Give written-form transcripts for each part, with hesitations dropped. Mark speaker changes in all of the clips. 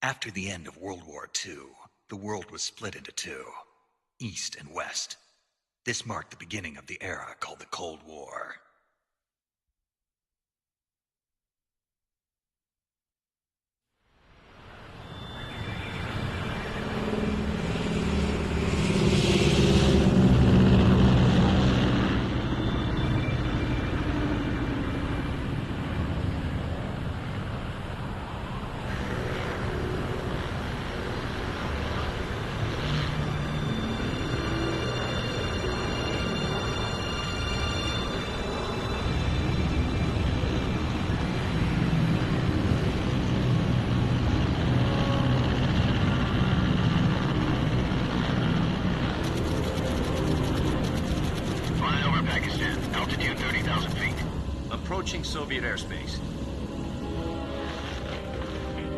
Speaker 1: After the end of World War II, the world was split into two, East and West. This marked the beginning of the era called the Cold War.
Speaker 2: Approaching Soviet airspace.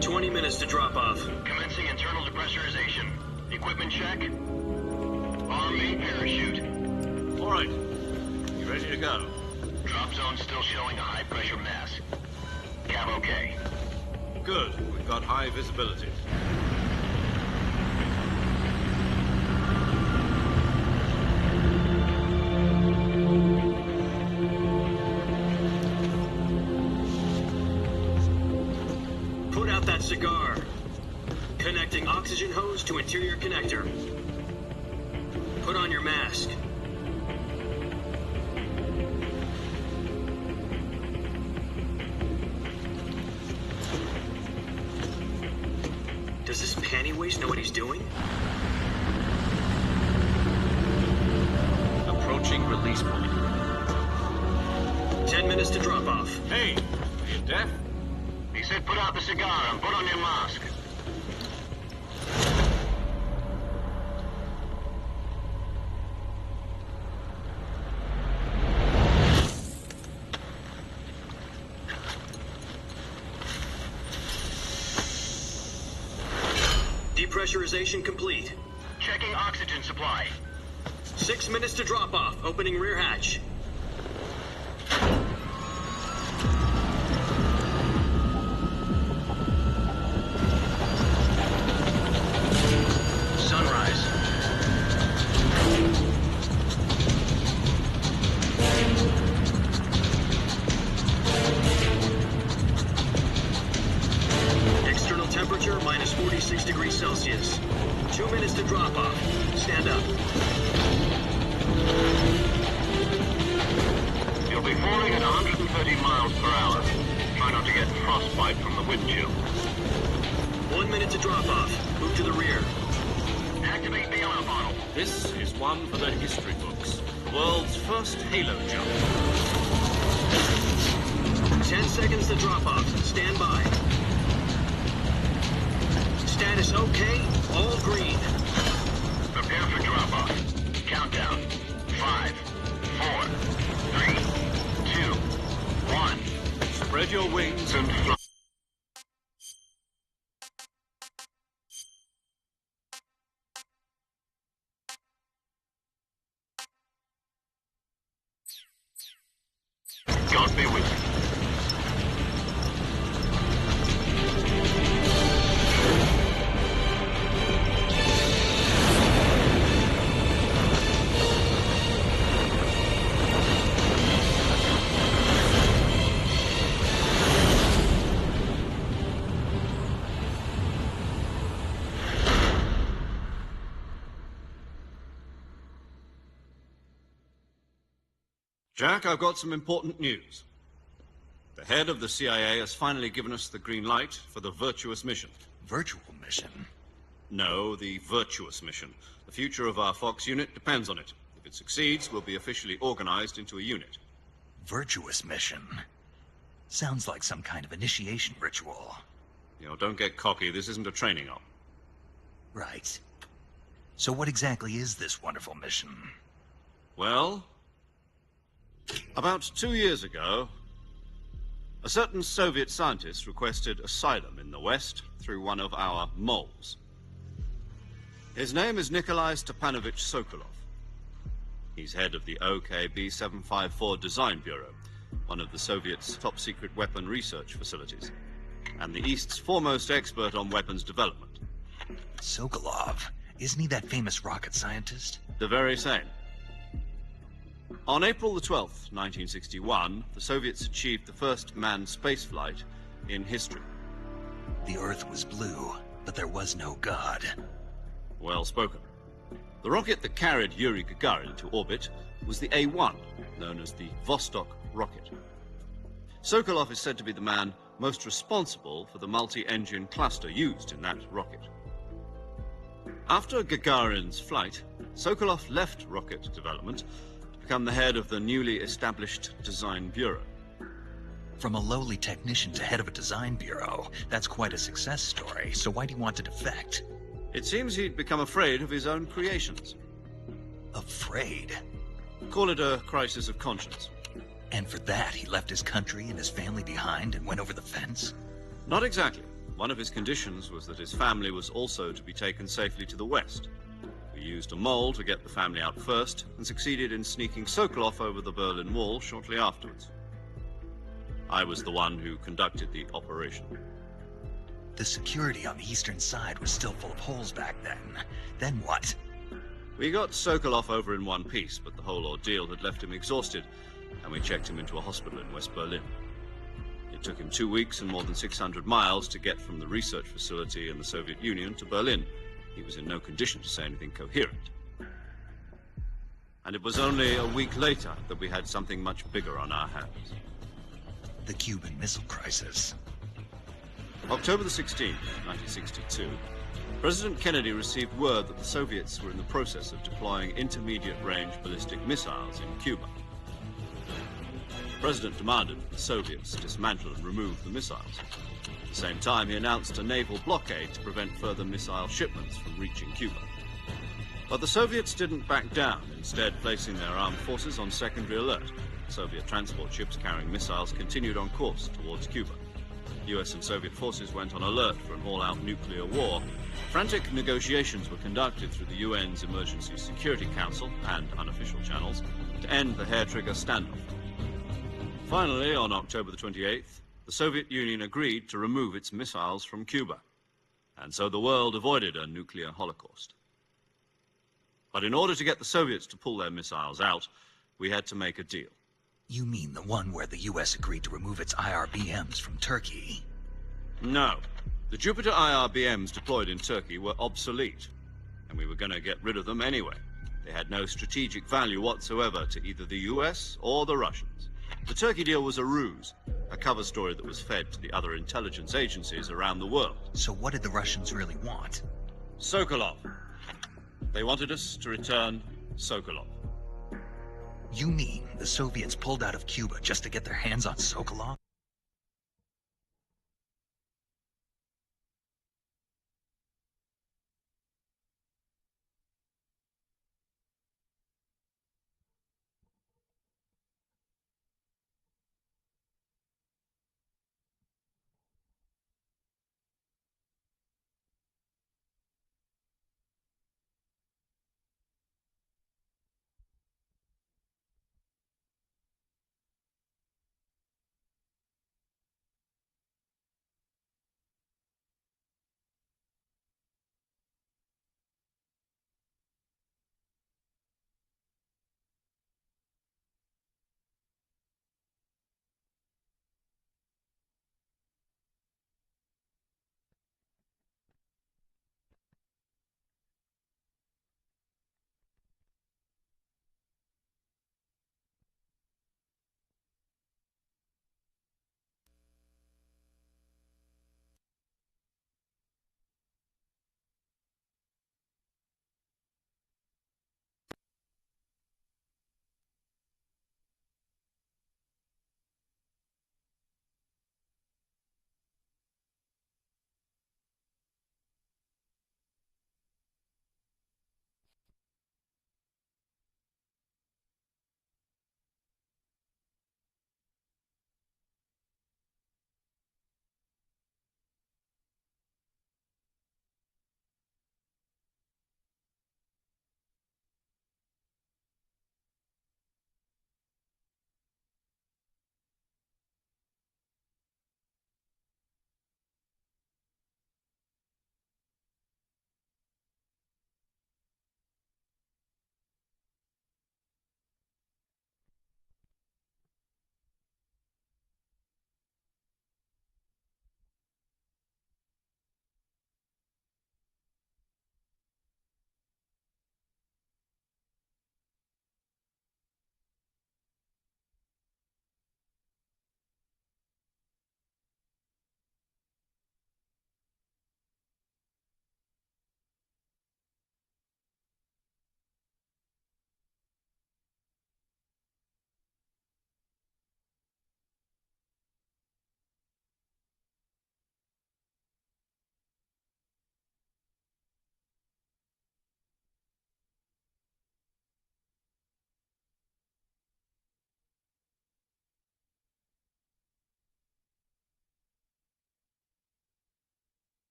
Speaker 3: 20 minutes to drop off.
Speaker 4: Commencing internal depressurization. Equipment check. On me, parachute.
Speaker 2: All right. You ready to go?
Speaker 4: Drop zone still showing a high pressure mass. Cab okay.
Speaker 2: Good. We've got high visibility.
Speaker 3: Cigar. Connecting oxygen hose to interior connector. Put on your mask. Does this panty waste know what he's doing?
Speaker 2: Approaching release point.
Speaker 3: 10 minutes to drop off.
Speaker 2: Hey, are you deaf?
Speaker 4: He said put out the cigar and put on your mask.
Speaker 3: Depressurization complete.
Speaker 4: Checking oxygen supply.
Speaker 3: 6 minutes to drop off. Opening rear hatch. Temperature minus 46 degrees Celsius. 2 minutes to drop off. Stand up.
Speaker 4: You'll be falling at 130 miles per hour. Try not to get frostbite from the wind chill.
Speaker 3: 1 minute to drop off. Move to the rear.
Speaker 4: Activate bailout bottle.
Speaker 2: This is one for the history books. The world's first halo jump.
Speaker 3: 10 seconds to drop off. Stand by. Status okay, all green.
Speaker 4: Prepare for drop-off. Countdown. 5, 4, 3, 2, 1.
Speaker 2: Spread your wings
Speaker 4: and fly. God be with you.
Speaker 2: Jack, I've got some important news. The head of the CIA has finally given us the green light for the virtuous mission.
Speaker 1: Virtual mission?
Speaker 2: No, the virtuous mission. The future of our Fox unit depends on it. If it succeeds, we'll be officially organized into a unit.
Speaker 1: Virtuous mission? Sounds like some kind of initiation ritual.
Speaker 2: You know, don't get cocky. This isn't a training op.
Speaker 1: Right. So what exactly is this wonderful mission?
Speaker 2: Well, about 2 years ago, a certain Soviet scientist requested asylum in the West through one of our moles. His name is Nikolai Stepanovich Sokolov. He's head of the OKB 754 Design Bureau, one of the Soviets' top-secret weapon research facilities. and the East's foremost expert on weapons development.
Speaker 1: Sokolov, isn't he that famous rocket scientist?
Speaker 2: The very same. On April the 12th, 1961, the Soviets achieved the first manned spaceflight in history.
Speaker 1: The Earth was blue, but there was no God.
Speaker 2: Well spoken. The rocket that carried Yuri Gagarin to orbit was the A-1, known as the Vostok rocket. Sokolov is said to be the man most responsible for the multi-engine cluster used in that rocket. After Gagarin's flight, Sokolov left rocket development to become the head of the newly established Design Bureau.
Speaker 1: From a lowly technician to head of a design bureau, that's quite a success story, so why'd he want to defect?
Speaker 2: It seems he'd become afraid of his own creations.
Speaker 1: Afraid?
Speaker 2: Call it a crisis of conscience.
Speaker 1: And for that, he left his country and his family behind and went over the fence?
Speaker 2: Not exactly. One of his conditions was that his family was also to be taken safely to the west. We used a mole to get the family out first and succeeded in sneaking Sokolov over the Berlin Wall shortly afterwards. I was the one who conducted the operation.
Speaker 1: The security on the eastern side was still full of holes back then. Then what?
Speaker 2: We got Sokolov over in one piece, but the whole ordeal had left him exhausted, and we checked him into a hospital in West Berlin. It took him 2 weeks and more than 600 miles to get from the research facility in the Soviet Union to Berlin. He was in no condition to say anything coherent. And it was only a week later that we had something much bigger on our hands.
Speaker 1: The Cuban Missile Crisis.
Speaker 2: October the 16th, 1962, President Kennedy received word that the Soviets were in the process of deploying intermediate-range ballistic missiles in Cuba. The President demanded that the Soviets dismantle and remove the missiles. At the same time, he announced a naval blockade to prevent further missile shipments from reaching Cuba. But the Soviets didn't back down, instead placing their armed forces on secondary alert. Soviet transport ships carrying missiles continued on course towards Cuba. US and Soviet forces went on alert for an all-out nuclear war. Frantic negotiations were conducted through the UN's Emergency Security Council and unofficial channels to end the hair-trigger standoff. Finally, on October the 28th, the Soviet Union agreed to remove its missiles from Cuba. And so the world avoided a nuclear holocaust. But in order to get the Soviets to pull their missiles out, we had to make a deal.
Speaker 1: You mean the one where the US agreed to remove its IRBMs from Turkey?
Speaker 2: No. The Jupiter IRBMs deployed in Turkey were obsolete, and we were going to get rid of them anyway. They had no strategic value whatsoever to either the US or the Russians. The Turkey deal was a ruse, a cover story that was fed to the other intelligence agencies around the world.
Speaker 1: So what did the Russians really want?
Speaker 2: Sokolov. They wanted us to return Sokolov.
Speaker 1: You mean the Soviets pulled out of Cuba just to get their hands on Sokolov?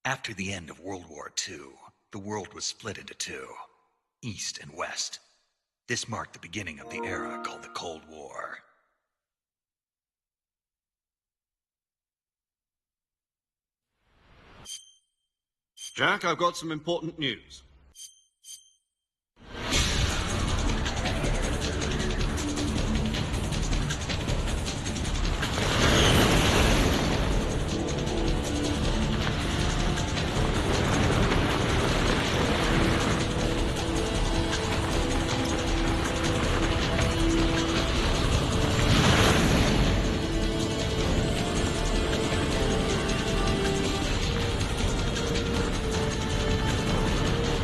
Speaker 1: After the end of World War II, the world was split into two, East and West. This marked the beginning of the era called the Cold War.
Speaker 2: Jack, I've got some important news.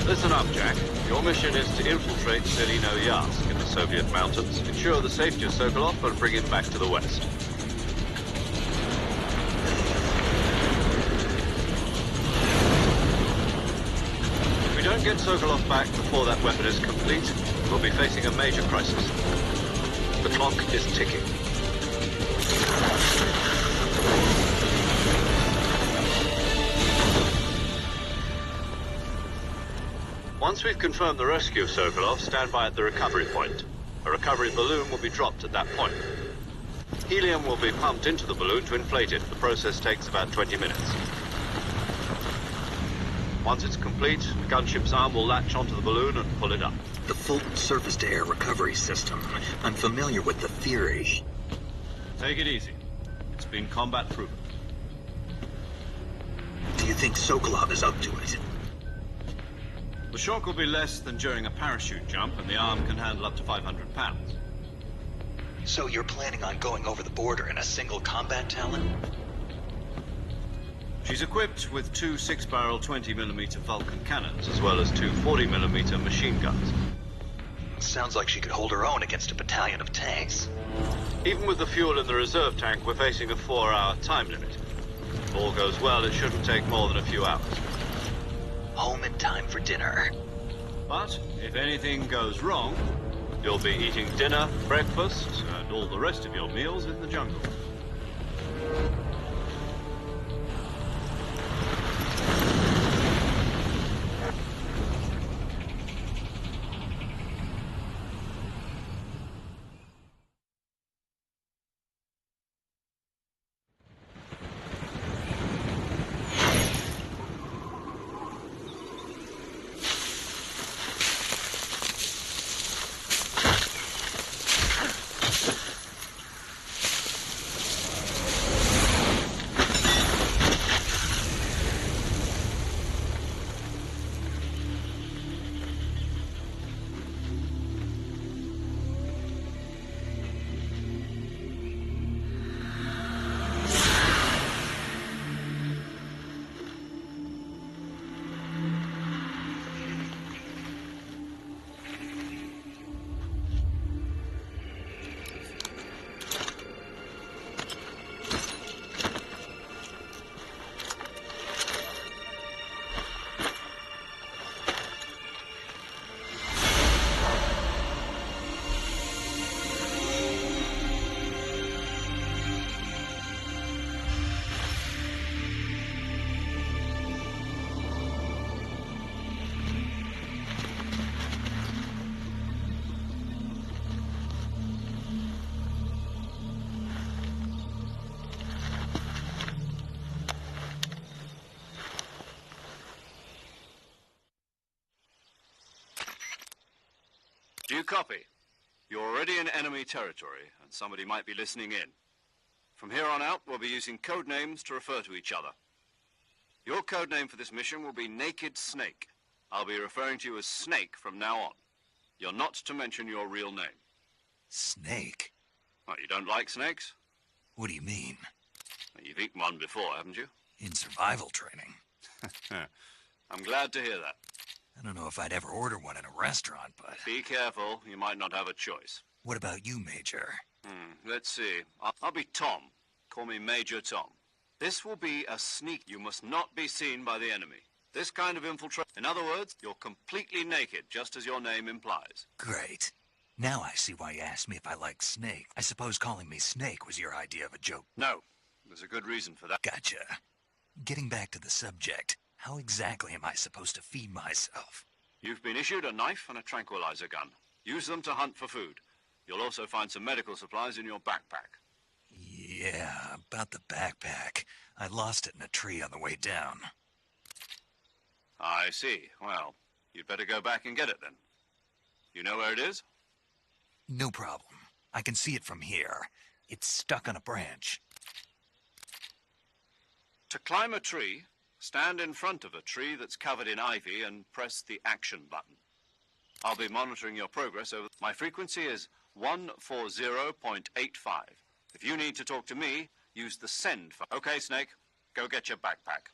Speaker 2: Listen up, Jack. Your mission is to infiltrate Selino-Yarsk in the Soviet mountains, ensure the safety of Sokolov, and bring it back to the West. If we don't get Sokolov back before that weapon is complete, we'll be facing a major crisis. The clock is ticking. Once we've confirmed the rescue of Sokolov, stand by at the recovery point. A recovery balloon will be dropped at that point. Helium will be pumped into the balloon to inflate it. The process takes about 20 minutes. Once it's complete, the gunship's arm will latch onto the balloon and pull it up.
Speaker 1: The Fulton surface-to-air recovery system. I'm familiar with the theory.
Speaker 2: Take it easy. It's been combat-proven.
Speaker 1: Do you think Sokolov is up to it?
Speaker 2: The shock will be less than during a parachute jump, and the arm can handle up to 500 pounds.
Speaker 1: So you're planning on going over the border in a single combat Talon?
Speaker 2: She's equipped with two 6-barrel 20mm Vulcan cannons, as well as two 40mm machine guns.
Speaker 1: Sounds like she could hold her own against a battalion of tanks.
Speaker 2: Even with the fuel in the reserve tank, we're facing a 4-hour time limit. If all goes well, it shouldn't take more than a few hours.
Speaker 1: Home in time for dinner.
Speaker 2: But if anything goes wrong, you'll be eating dinner, breakfast, and all the rest of your meals in the jungle. copy? You're already in enemy territory, and somebody might be listening in. From here on out, we'll be using code names to refer to each other. Your code name for this mission will be Naked Snake. I'll be referring to you as Snake from now on. You're not to mention your real name.
Speaker 1: Snake?
Speaker 2: What, you don't like snakes?
Speaker 1: What do you mean?
Speaker 2: Well, you've eaten one before, haven't you?
Speaker 1: In survival training.
Speaker 2: I'm glad to hear that.
Speaker 1: I don't know if I'd ever order one in a restaurant, but...
Speaker 2: Be careful, you might not have a choice.
Speaker 1: What about you, Major?
Speaker 2: Let's see. I'll be Tom. Call me Major Tom. This will be a sneak. You must not be seen by the enemy. This kind of infiltration... In other words, you're completely naked, just as your name implies.
Speaker 1: Great. Now I see why you asked me if I like Snake. I suppose calling me Snake was your idea of a joke.
Speaker 2: No. There's a good reason for that.
Speaker 1: Gotcha. Getting back to the subject, how exactly am I supposed to feed myself?
Speaker 2: You've been issued a knife and a tranquilizer gun. Use them to hunt for food. You'll also find some medical supplies in your backpack.
Speaker 1: Yeah, about the backpack. I lost it in a tree on the way down.
Speaker 2: I see. Well, you'd better go back and get it then. You know where it is?
Speaker 1: No problem. I can see it from here. It's stuck on a branch.
Speaker 2: To climb a tree, stand in front of a tree that's covered in ivy and press the action button. I'll be monitoring your progress over... My frequency is 140.85. If you need to talk to me, use the send phone. Okay, Snake, go get your backpack.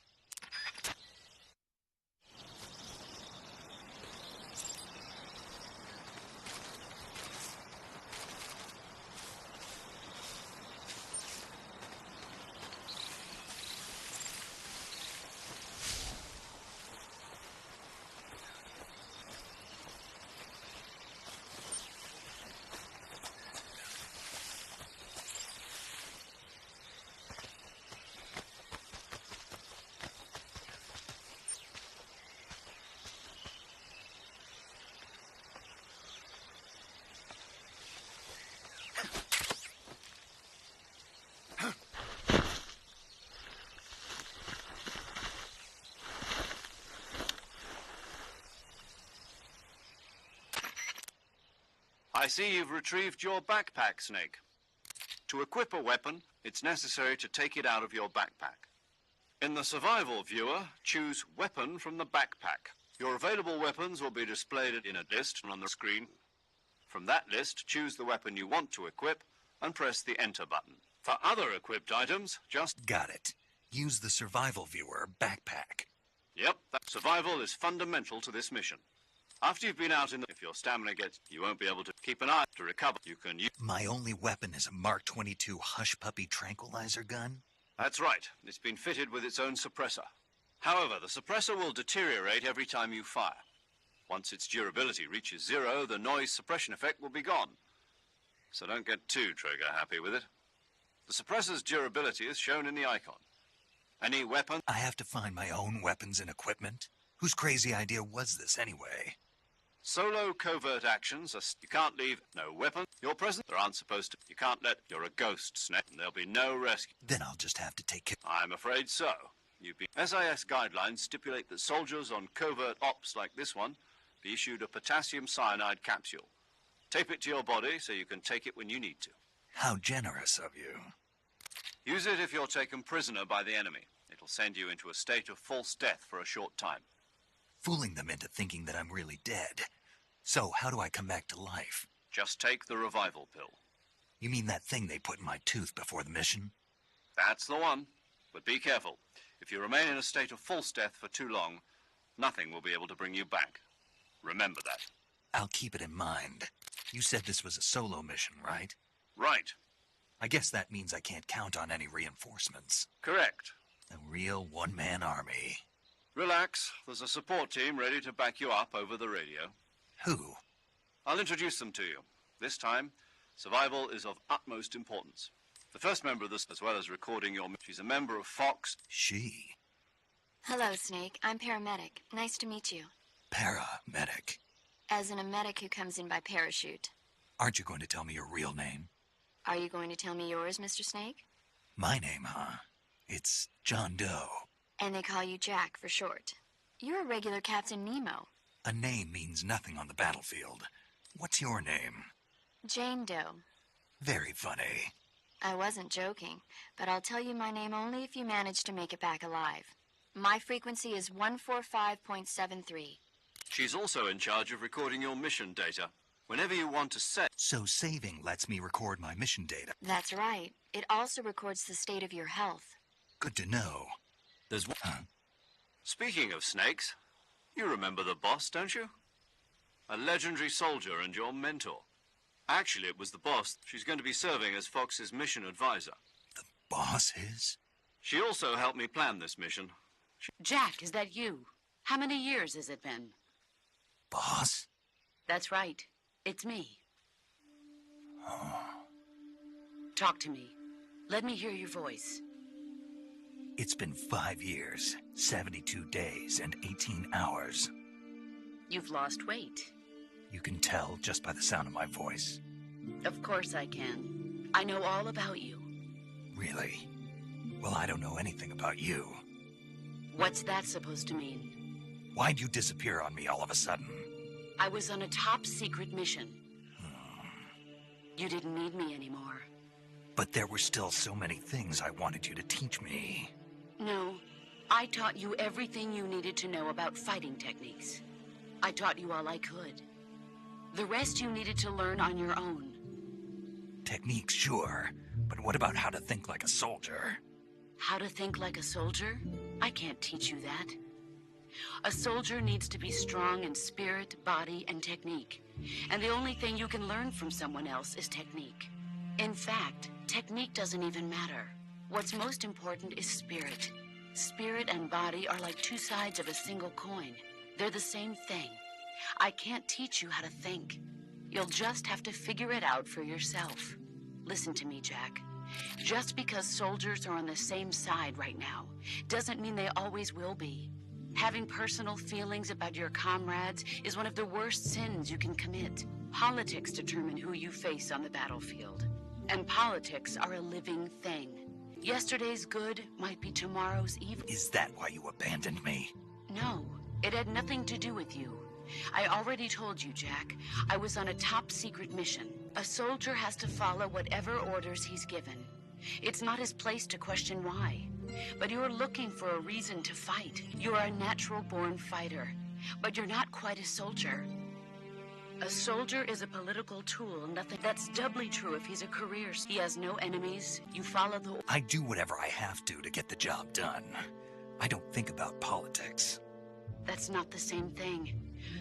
Speaker 2: I see you've retrieved your backpack, Snake. To equip a weapon, it's necessary to take it out of your backpack. In the survival viewer, choose Weapon from the backpack. Your available weapons will be displayed in a list on the screen. From that list, choose the weapon you want to equip and press the Enter button. For other equipped items, just...
Speaker 1: Got it. Use the survival viewer backpack.
Speaker 2: Yep, survival is fundamental to this mission. After you've been out in the... If your stamina gets... You won't be able to keep an eye to recover. You can use...
Speaker 1: My only weapon is a Mark 22 Hush Puppy tranquilizer gun?
Speaker 2: That's right. It's been fitted with its own suppressor. However, the suppressor will deteriorate every time you fire. Once its durability reaches 0, the noise suppression effect will be gone. So don't get too trigger-happy with it. The suppressor's durability is shown in the icon. Any weapon...
Speaker 1: I have to find my own weapons and equipment? Whose crazy idea was this, anyway?
Speaker 2: Solo covert actions are... You can't leave no weapon. Your present... There aren't supposed to... You can't let... You're a ghost, Snake, and there'll be no rescue.
Speaker 1: Then I'll just have to take care...
Speaker 2: I'm afraid so. SIS guidelines stipulate that soldiers on covert ops like this one be issued a potassium cyanide capsule. Tape it to your body so you can take it when you need to.
Speaker 1: How generous of you.
Speaker 2: Use it if you're taken prisoner by the enemy. It'll send you into a state of false death for a short time.
Speaker 1: Fooling them into thinking that I'm really dead. So, how do I come back to life?
Speaker 2: Just take the revival pill.
Speaker 1: You mean that thing they put in my tooth before the mission?
Speaker 2: That's the one. But be careful. If you remain in a state of false death for too long, nothing will be able to bring you back. Remember that.
Speaker 1: I'll keep it in mind. You said this was a solo mission, right?
Speaker 2: Right.
Speaker 1: I guess that means I can't count on any reinforcements.
Speaker 2: Correct.
Speaker 1: A real one-man army.
Speaker 2: Relax. There's a support team ready to back you up over the radio.
Speaker 1: Who?
Speaker 2: I'll introduce them to you. This time, survival is of utmost importance. The first member of this, as well as recording your... She's a member of Fox.
Speaker 1: She?
Speaker 5: Hello, Snake. I'm paramedic. Nice to meet you.
Speaker 1: Paramedic.
Speaker 5: As in a medic who comes in by parachute.
Speaker 1: Aren't you going to tell me your real name?
Speaker 5: Are you going to tell me yours, Mr. Snake?
Speaker 1: My name, huh? It's John Doe.
Speaker 5: And they call you Jack for short. You're a regular Captain Nemo.
Speaker 1: A name means nothing on the battlefield. What's your name?
Speaker 5: Jane Doe.
Speaker 1: Very funny.
Speaker 5: I wasn't joking, but I'll tell you my name only if you manage to make it back alive. My frequency is 145.73.
Speaker 2: She's also in charge of recording your mission data. Whenever you want to set...
Speaker 1: So saving lets me record my mission data.
Speaker 5: That's right. It also records the state of your health.
Speaker 1: Good to know.
Speaker 2: There's one... Speaking of snakes, you remember the boss, don't you? A legendary soldier and your mentor. Actually, it was the boss. She's going to be serving as Fox's mission advisor.
Speaker 1: The boss is?
Speaker 2: She also helped me plan this mission.
Speaker 6: Jack, is that you? How many years has it been?
Speaker 1: Boss?
Speaker 6: That's right. It's me. Talk to me. Let me hear your voice.
Speaker 1: It's been 5 years, 72 days, and 18 hours.
Speaker 6: You've lost weight.
Speaker 1: You can tell just by the sound of my voice.
Speaker 6: Of course I can. I know all about you.
Speaker 1: Really? Well, I don't know anything about you.
Speaker 6: What's that supposed to mean?
Speaker 1: Why'd you disappear on me all of a sudden?
Speaker 6: I was on a top-secret mission. You didn't need me anymore.
Speaker 1: But there were still so many things I wanted you to teach me.
Speaker 6: No, I taught you everything you needed to know about fighting techniques. I taught you all I could. The rest you needed to learn on your own.
Speaker 1: Techniques, sure. But what about how to think like a soldier?
Speaker 6: How to think like a soldier? I can't teach you that. A soldier needs to be strong in spirit, body, and technique. And the only thing you can learn from someone else is technique. In fact, technique doesn't even matter. What's most important is spirit. Spirit and body are like two sides of a single coin. They're the same thing. I can't teach you how to think. You'll just have to figure it out for yourself. Listen to me, Jack. Just because soldiers are on the same side right now doesn't mean they always will be. Having personal feelings about your comrades is one of the worst sins you can commit. Politics determine who you face on the battlefield. And politics are a living thing. Yesterday's good might be tomorrow's evil.
Speaker 1: Is that why you abandoned me?
Speaker 6: No, it had nothing to do with you. I already told you, Jack. I was on a top-secret mission. A soldier has to follow whatever orders he's given. It's not his place to question why. But you're looking for a reason to fight. You are a natural-born fighter. But you're not quite a soldier. A soldier is a political tool, nothing. That's doubly true if he's a career. He has no enemies. You follow the...
Speaker 1: I do whatever I have to get the job done. I don't think about politics.
Speaker 6: That's not the same thing.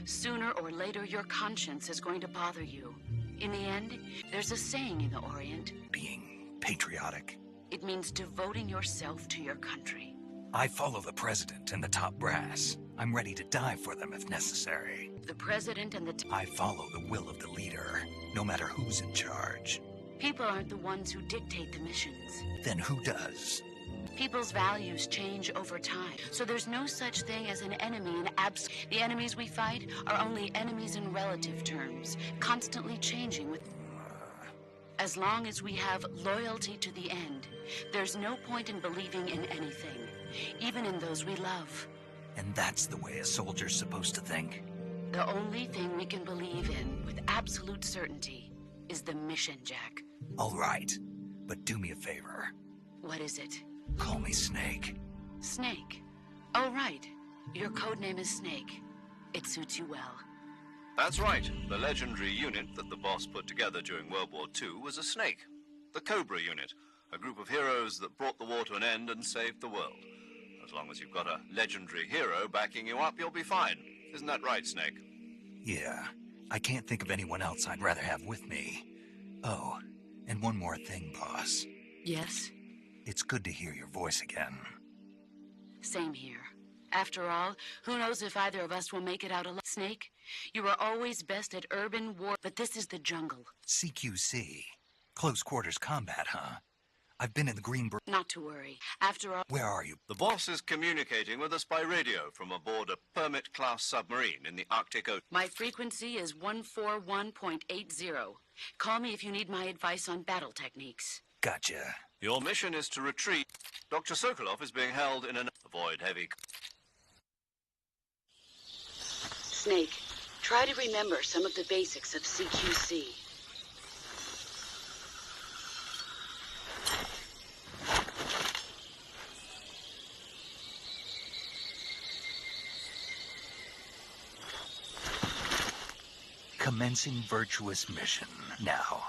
Speaker 6: Sooner or later, your conscience is going to bother you. In the end, there's a saying in the Orient.
Speaker 1: Being patriotic.
Speaker 6: It means devoting yourself to your country.
Speaker 1: I follow the president and the top brass. I'm ready to die for them if necessary.
Speaker 6: The president and the...
Speaker 1: I follow the will of the leader, no matter who's in charge.
Speaker 6: People aren't the ones who dictate the missions.
Speaker 1: Then who does?
Speaker 6: People's values change over time, so there's no such thing as an enemy in The enemies we fight are only enemies in relative terms, constantly changing with... As long as we have loyalty to the end, there's no point in believing in anything, even in those we love.
Speaker 1: And that's the way a soldier's supposed to think?
Speaker 6: The only thing we can believe in with absolute certainty is the mission, Jack.
Speaker 1: All right, but do me a favor.
Speaker 6: What is it?
Speaker 1: Call me Snake.
Speaker 6: Snake? Oh, right. Your codename is Snake. It suits you well.
Speaker 2: That's right. The legendary unit that the boss put together during World War II was a snake. The Cobra unit, a group of heroes that brought the war to an end and saved the world. As long as you've got a legendary hero backing you up, you'll be fine. Isn't that right, Snake?
Speaker 1: Yeah. I can't think of anyone else I'd rather have with me. Oh, and one more thing, boss.
Speaker 6: Yes?
Speaker 1: It's good to hear your voice again.
Speaker 6: Same here. After all, who knows if either of us will make it out alive. Snake, you are always best at urban war, but this is the jungle.
Speaker 1: CQC. Close quarters combat, huh? I've been in the Green...
Speaker 6: Not to worry. After all...
Speaker 1: Where are you?
Speaker 2: The boss is communicating with us by radio from aboard a Permit-class submarine in the Arctic Ocean.
Speaker 6: My frequency is 141.80. Call me if you need my advice on battle techniques.
Speaker 1: Gotcha.
Speaker 2: Your mission is to retreat. Dr. Sokolov is being held in an... Avoid heavy...
Speaker 6: Snake, Try to remember some of the basics of CQC.
Speaker 1: Commencing virtuous mission now.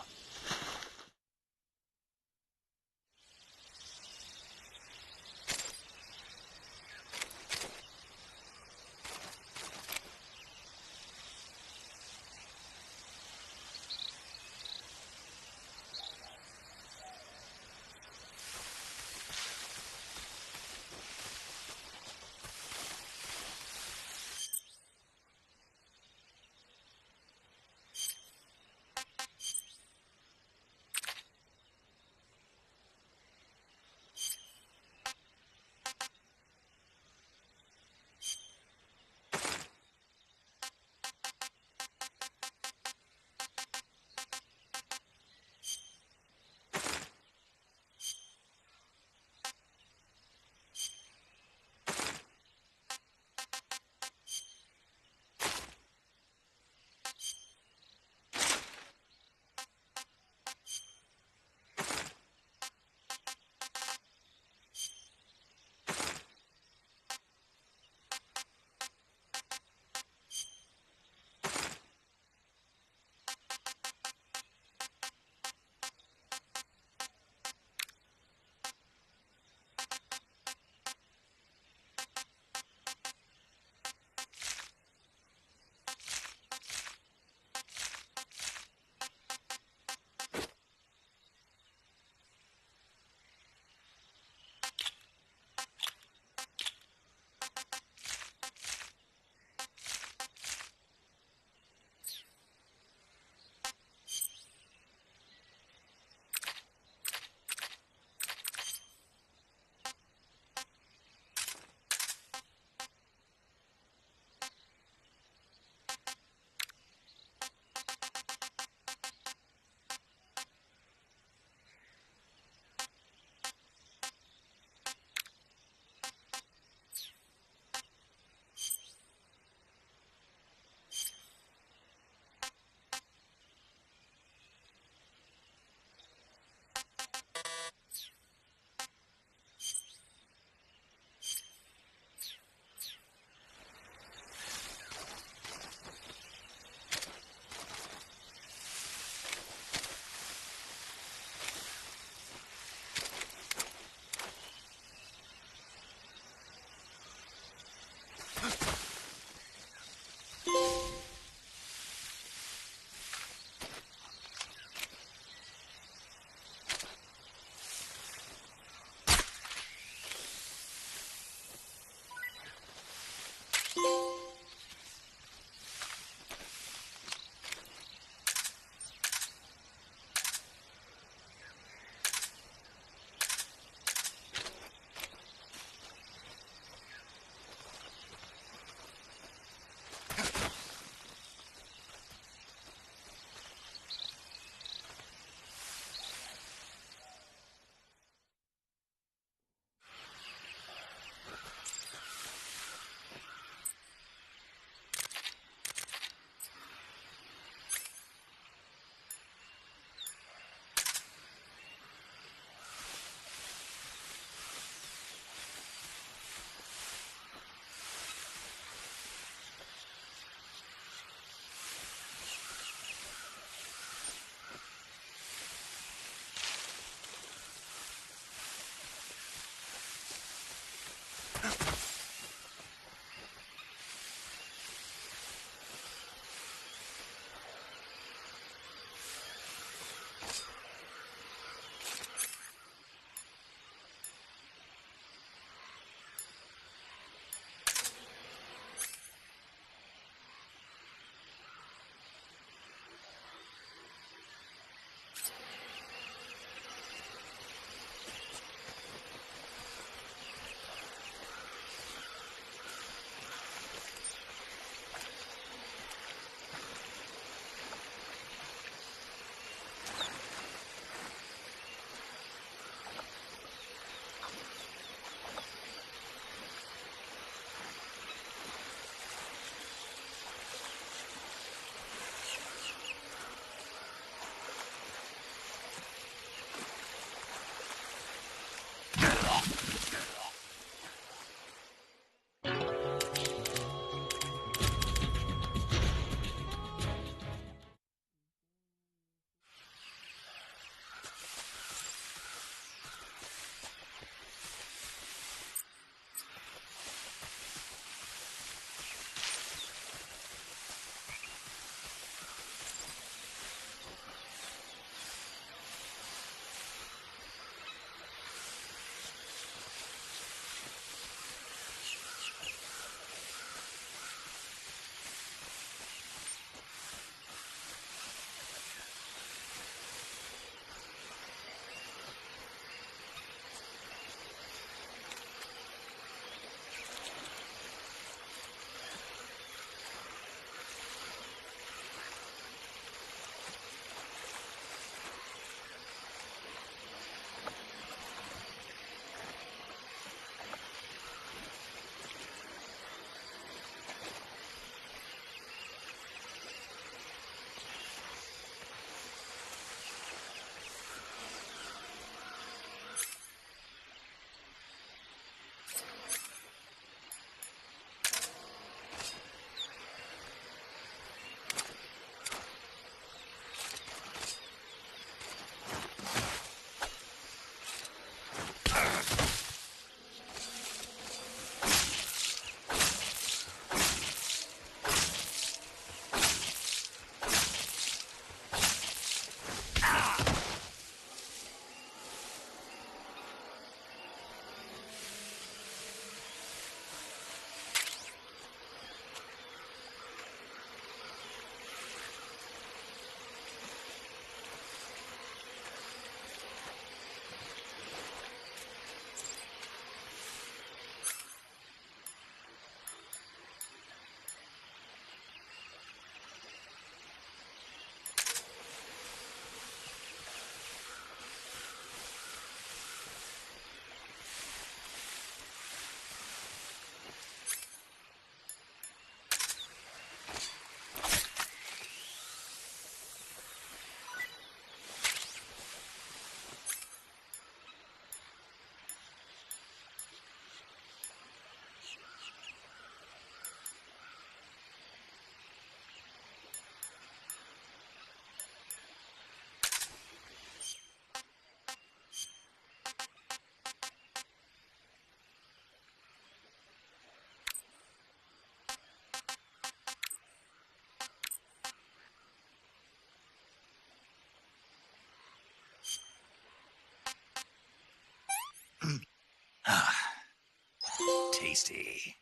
Speaker 1: tasty.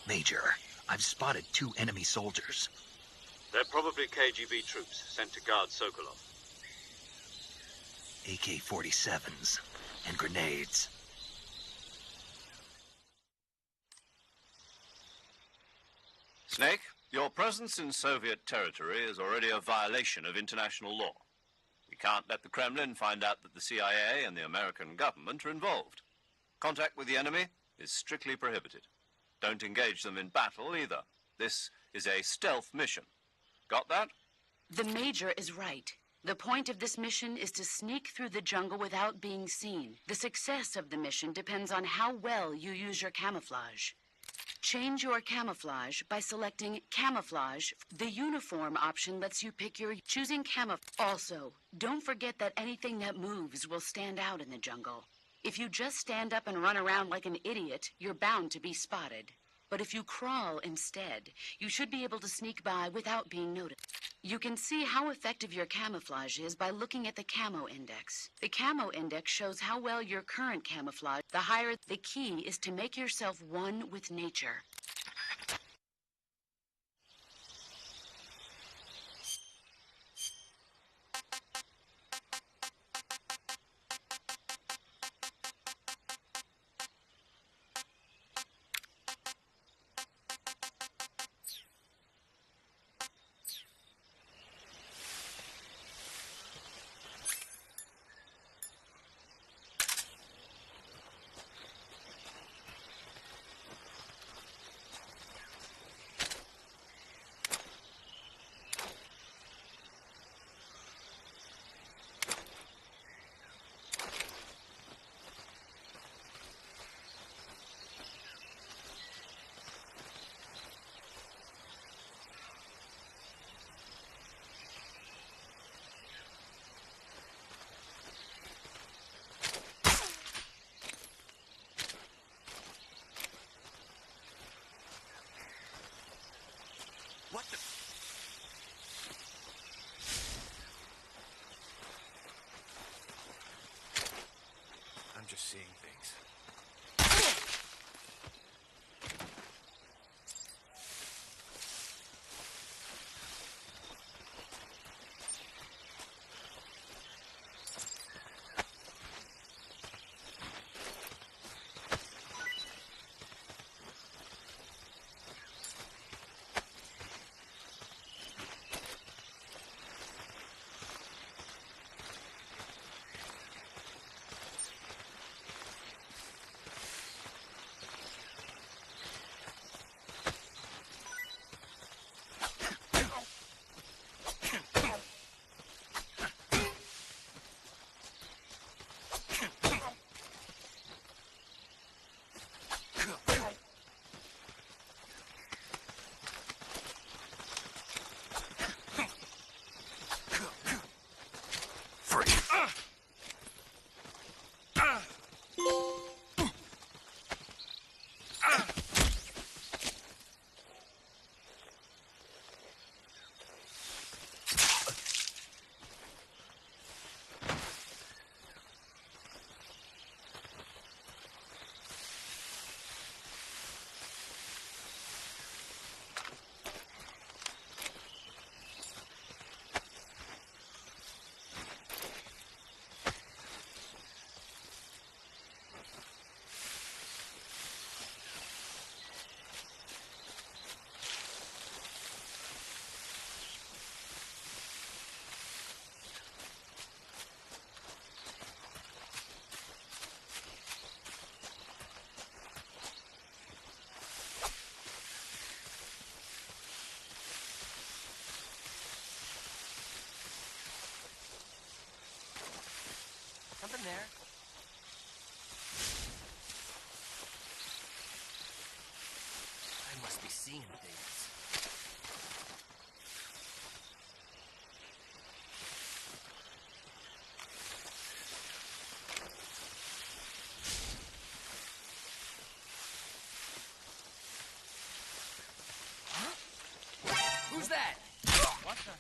Speaker 1: Major, I've spotted 2 enemy soldiers.
Speaker 2: They're probably KGB troops sent to guard Sokolov.
Speaker 1: AK-47s and grenades.
Speaker 2: Snake, your presence in Soviet territory is already a violation of international law. We can't let the Kremlin find out that the CIA and the American government are involved. Contact with the enemy is strictly prohibited. Don't engage them in battle either. This is a stealth mission. Got that?
Speaker 6: The Major is right. The point of this mission is to sneak through the jungle without being seen. The success of the mission depends on how well you use your camouflage. Change your camouflage by selecting camouflage. The uniform option lets you pick your choosing camouflage. Also, don't forget that anything that moves will stand out in the jungle. If you just stand up and run around like an idiot, you're bound to be spotted. But if you crawl instead, you should be able to sneak by without being noticed. You can see how effective your camouflage is by looking at the camo index. The camo index shows how well your current camouflage. The higher, the key is to make yourself one with nature.
Speaker 1: What the... I'm just seeing things.
Speaker 7: must be seeing things.
Speaker 8: Who's that? What the?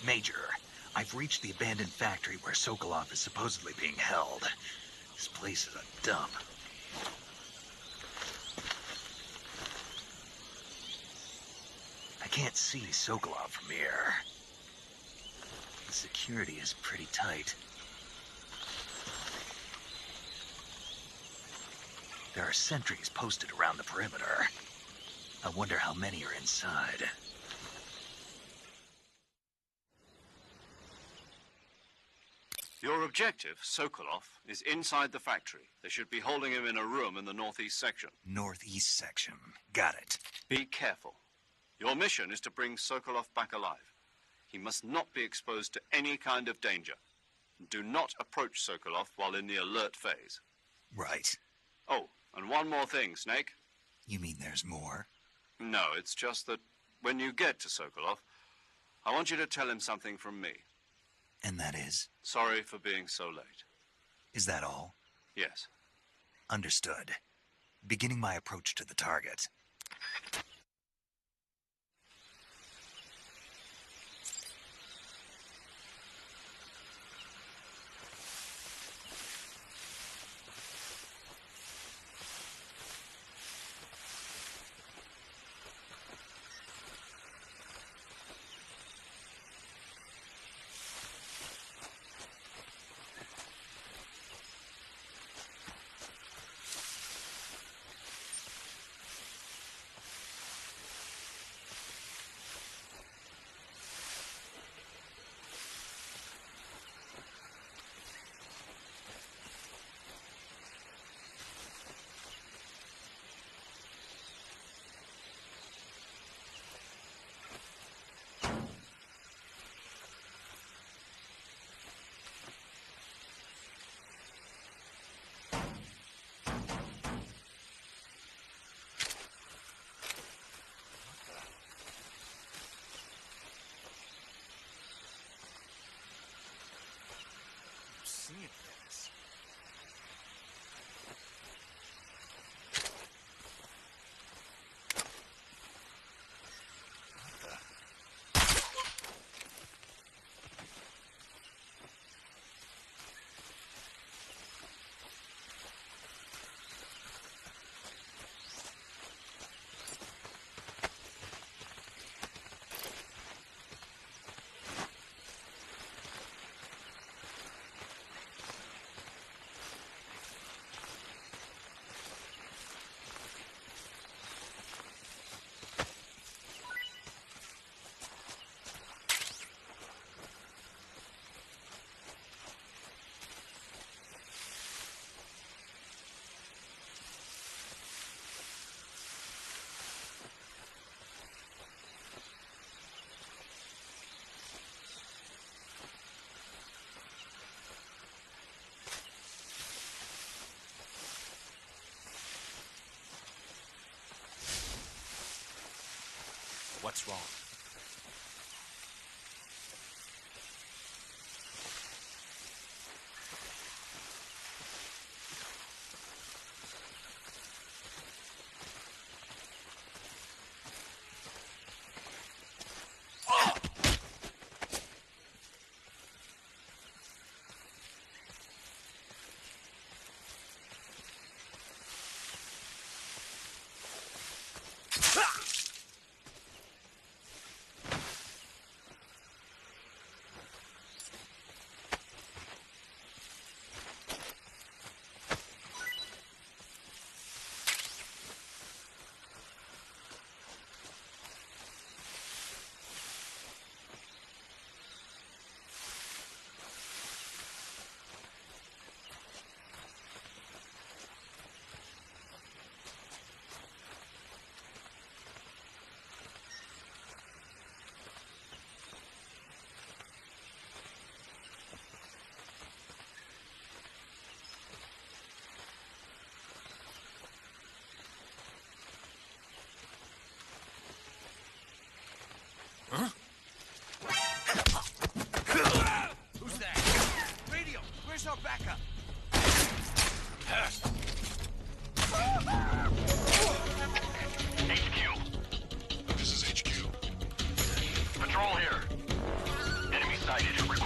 Speaker 1: Major, I've reached the abandoned factory where Sokolov is supposedly being held. This place is a dump. I can't see Sokolov from here. The security is pretty tight. There are sentries posted around the perimeter. I wonder how many are inside.
Speaker 2: Your objective, Sokolov, is inside the factory. They should be holding him in a room in the northeast section.
Speaker 1: Northeast section. Got it.
Speaker 2: Be careful. Your mission is to bring Sokolov back alive. He must not be exposed to any kind of danger. Do not approach Sokolov while in the alert phase.
Speaker 1: Right.
Speaker 2: Oh, and one more thing, Snake.
Speaker 1: You mean there's more?
Speaker 2: No, it's just that when you get to Sokolov, I want you to tell him something from me.
Speaker 1: And that is?
Speaker 2: Sorry for being so late.
Speaker 1: Is that all?
Speaker 2: Yes.
Speaker 1: Understood. Beginning my approach to the target. Seeing this. What's wrong?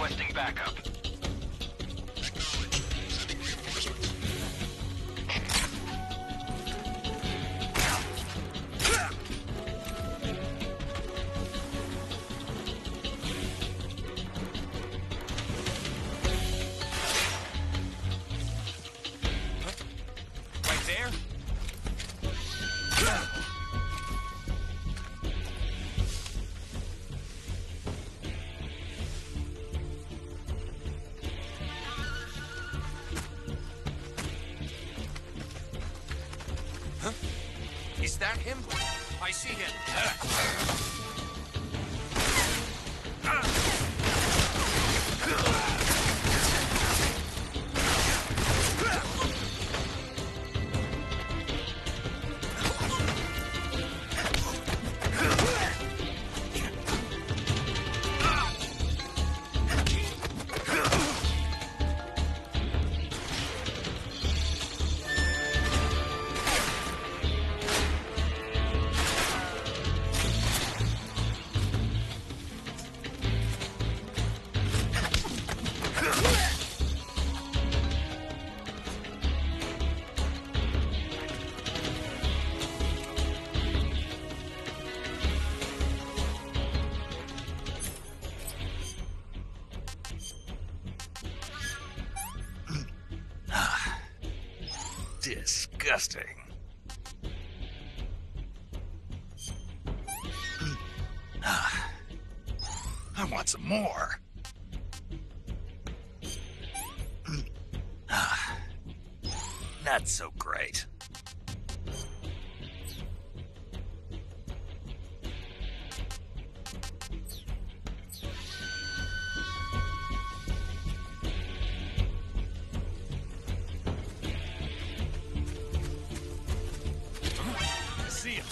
Speaker 4: Requesting backup.
Speaker 8: Right there? Huh? Is that him? I see him.
Speaker 1: Disgusting. I want some more. Not so great. See ya.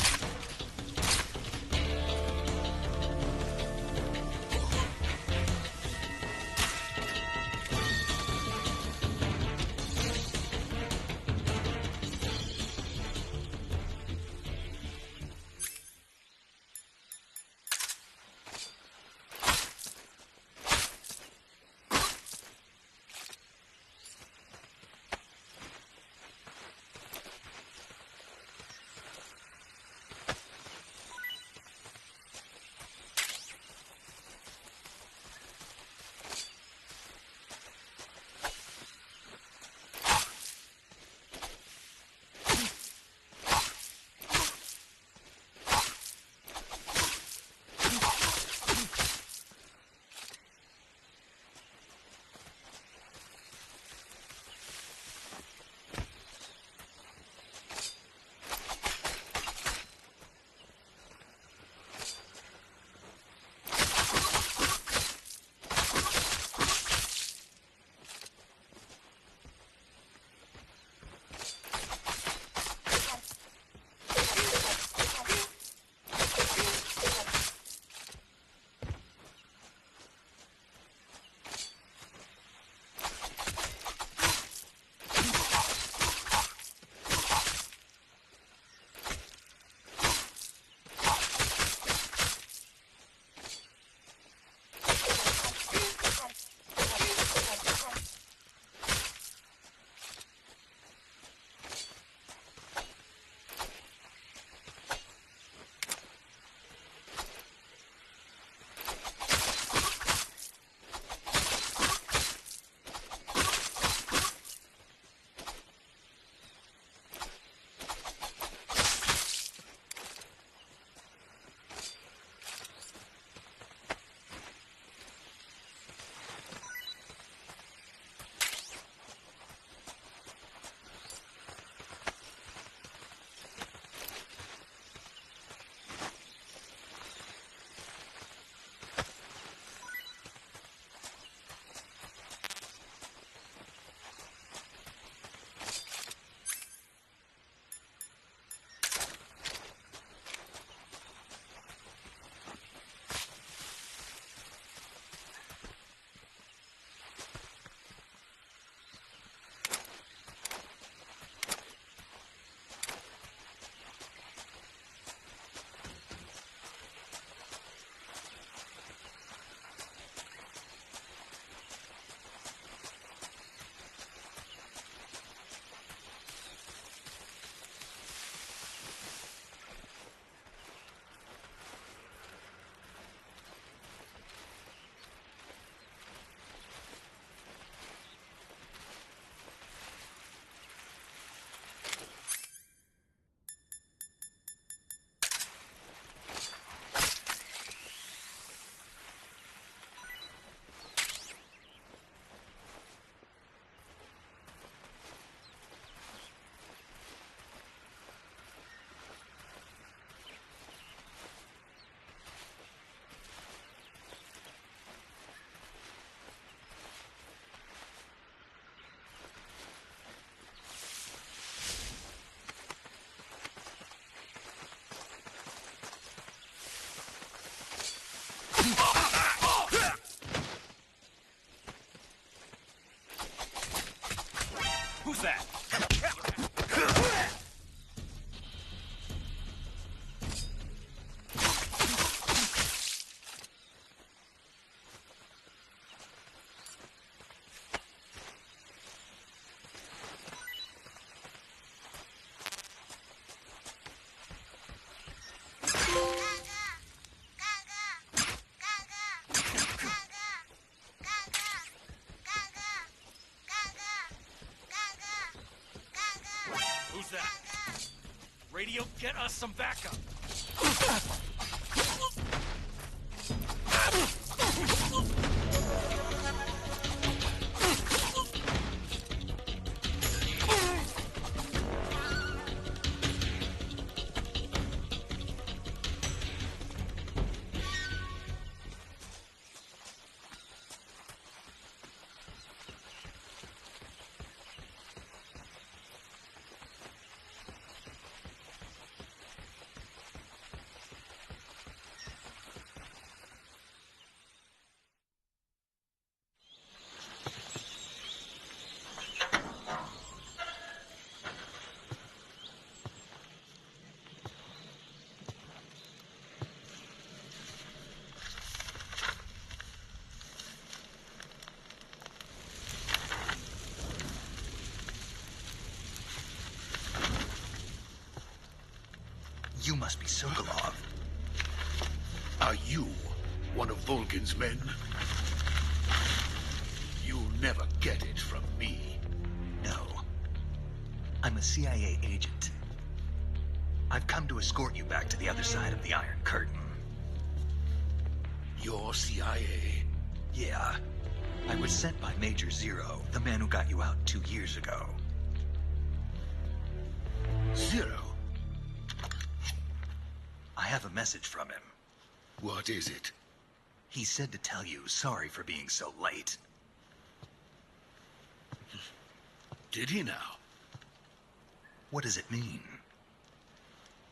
Speaker 8: was that? Radio, get us some backup.
Speaker 1: You must be Sokolov.
Speaker 7: Are you one of Volgin's men? You'll never get it from me.
Speaker 1: No. I'm a CIA agent. I've come to escort you back to the other side of the Iron Curtain.
Speaker 7: You're CIA?
Speaker 1: Yeah. I was sent by Major Zero, the man who got you out 2 years ago.
Speaker 7: Zero?
Speaker 1: I have a message from him.
Speaker 7: What is it?
Speaker 1: He said to tell you sorry for being so late.
Speaker 7: Did he now?
Speaker 1: What does it mean?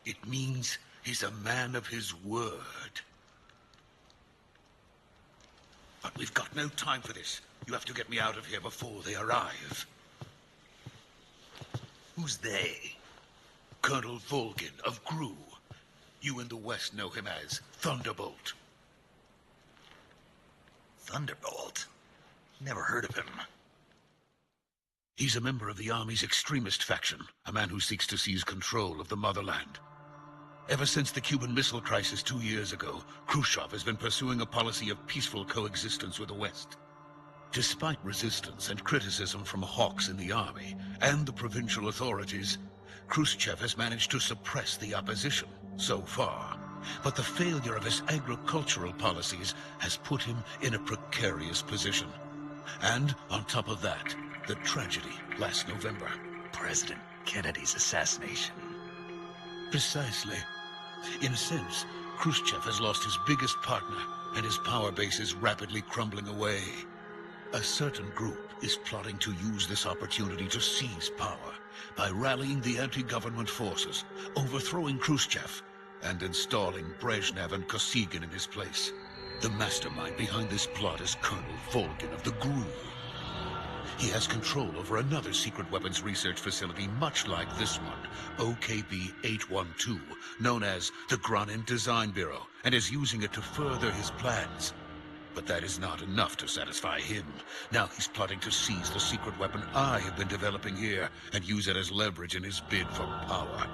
Speaker 7: It means he's a man of his word. But we've got no time for this. You have to get me out of here before they arrive.
Speaker 1: Who's they?
Speaker 7: Colonel Volgin of GRU. You in the West know him as Thunderbolt.
Speaker 1: Thunderbolt? Never heard of him.
Speaker 7: He's a member of the Army's extremist faction, a man who seeks to seize control of the motherland. Ever since the Cuban Missile Crisis 2 years ago, Khrushchev has been pursuing a policy of peaceful coexistence with the West. Despite resistance and criticism from hawks in the army and the provincial authorities, Khrushchev has managed to suppress the opposition so far. But the failure of his agricultural policies has put him in a precarious position. And on top of that, the tragedy last November.
Speaker 1: President Kennedy's assassination.
Speaker 7: Precisely. In a sense, Khrushchev has lost his biggest partner, and his power base is rapidly crumbling away. A certain group is plotting to use this opportunity to seize power by rallying the anti-government forces, overthrowing Khrushchev, and installing Brezhnev and Kosygin in his place. The mastermind behind this plot is Colonel Volgin of the GRU. He has control over another secret weapons research facility much like this one, OKB-812, known as the Granin Design Bureau, and is using it to further his plans. But that is not enough to satisfy him. Now he's plotting to seize the secret weapon I have been developing here and use it as leverage in his bid for power.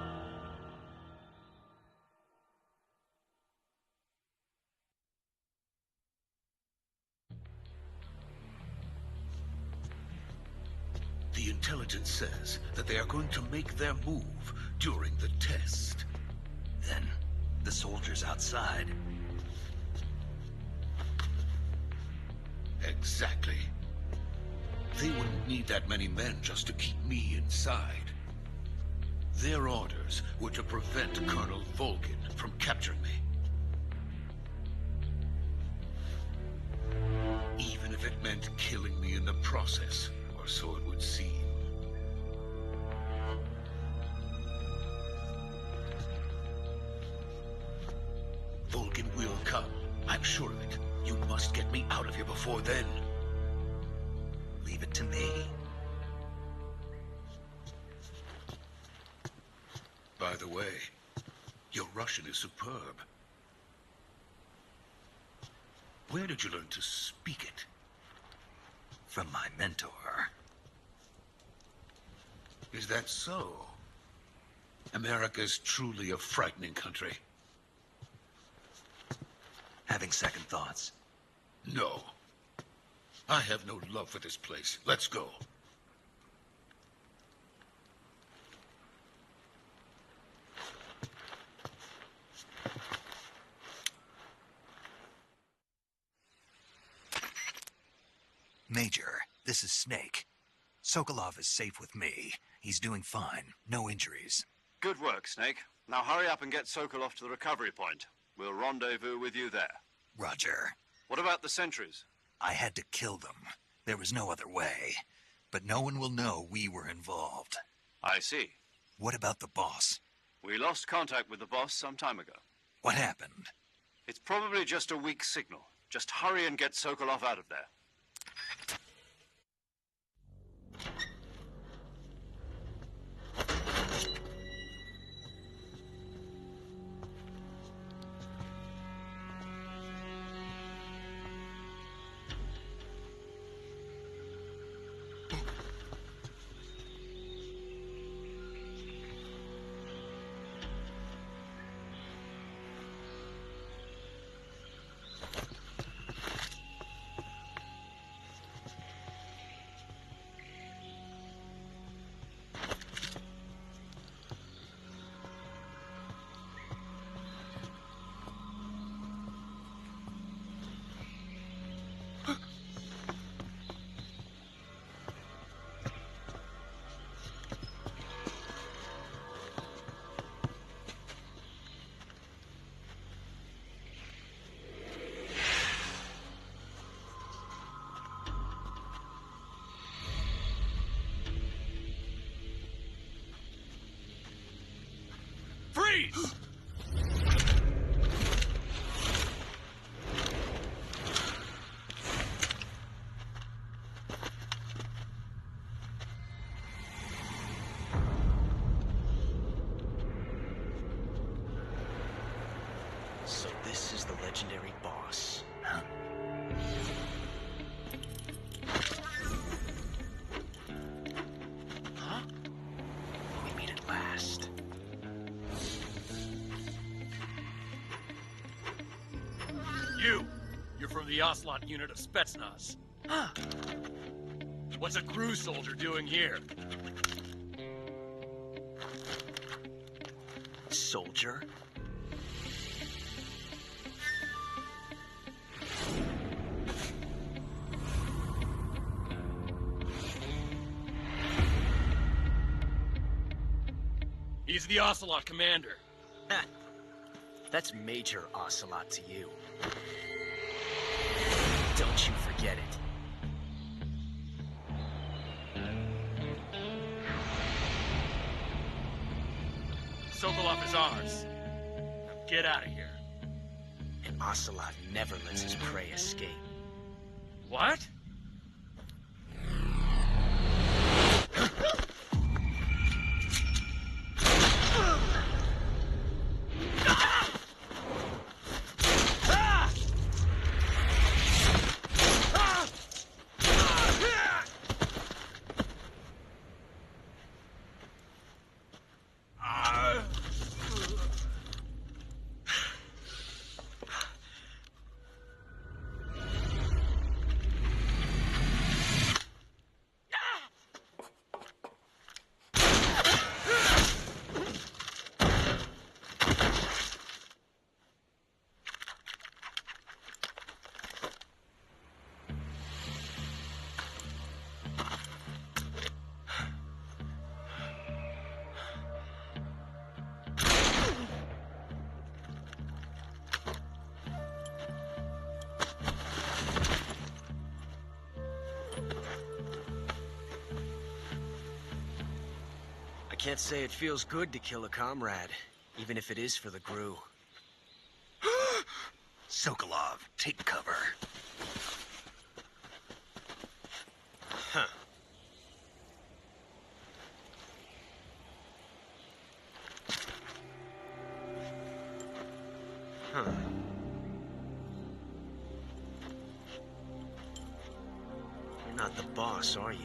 Speaker 7: The intelligence says that they are going to make their move during the test.
Speaker 1: Then, the soldiers outside.
Speaker 7: Exactly. They wouldn't need that many men just to keep me inside. Their orders were to prevent Colonel Volgin from capturing me. Even if it meant killing me in the process, or so it would seem. Volgin will come. I'm sure of it. You must get me out of here before then.
Speaker 1: Leave it to me.
Speaker 7: By the way, your Russian is superb. Where did you learn to speak it?
Speaker 1: From my mentor.
Speaker 7: Is that so? America's truly a frightening country.
Speaker 1: Having second thoughts?
Speaker 7: No. I have no love for this place. Let's go.
Speaker 1: Major, this is Snake. Sokolov is safe with me. He's doing fine. No injuries.
Speaker 2: Good work, Snake. Now hurry up and get Sokolov to the recovery point. We'll rendezvous with you there.
Speaker 1: Roger.
Speaker 2: What about the sentries?
Speaker 1: I had to kill them. There was no other way. But no one will know we were involved.
Speaker 2: I see.
Speaker 1: What about the boss?
Speaker 2: We lost contact with the boss some time ago.
Speaker 1: What happened?
Speaker 2: It's probably just a weak signal. Just hurry and get Sokolov out of there.
Speaker 8: Freeze!
Speaker 9: So this is the legendary boss.
Speaker 1: Huh?
Speaker 9: Huh? We meet at last.
Speaker 8: You're from the Ocelot unit of Spetsnaz.
Speaker 9: Huh.
Speaker 8: What's a crew soldier doing here?
Speaker 9: Soldier?
Speaker 8: He's the Ocelot commander.
Speaker 9: Ha. That's Major Ocelot to you. Don't you forget it.
Speaker 8: Sokolov is ours. Now get out of here.
Speaker 9: And Ocelot never lets his prey escape.
Speaker 8: What?
Speaker 9: I can't say it feels good to kill a comrade, even if it is for the GRU.
Speaker 1: Sokolov, take cover.
Speaker 9: Huh. Huh. You're not the boss, are you?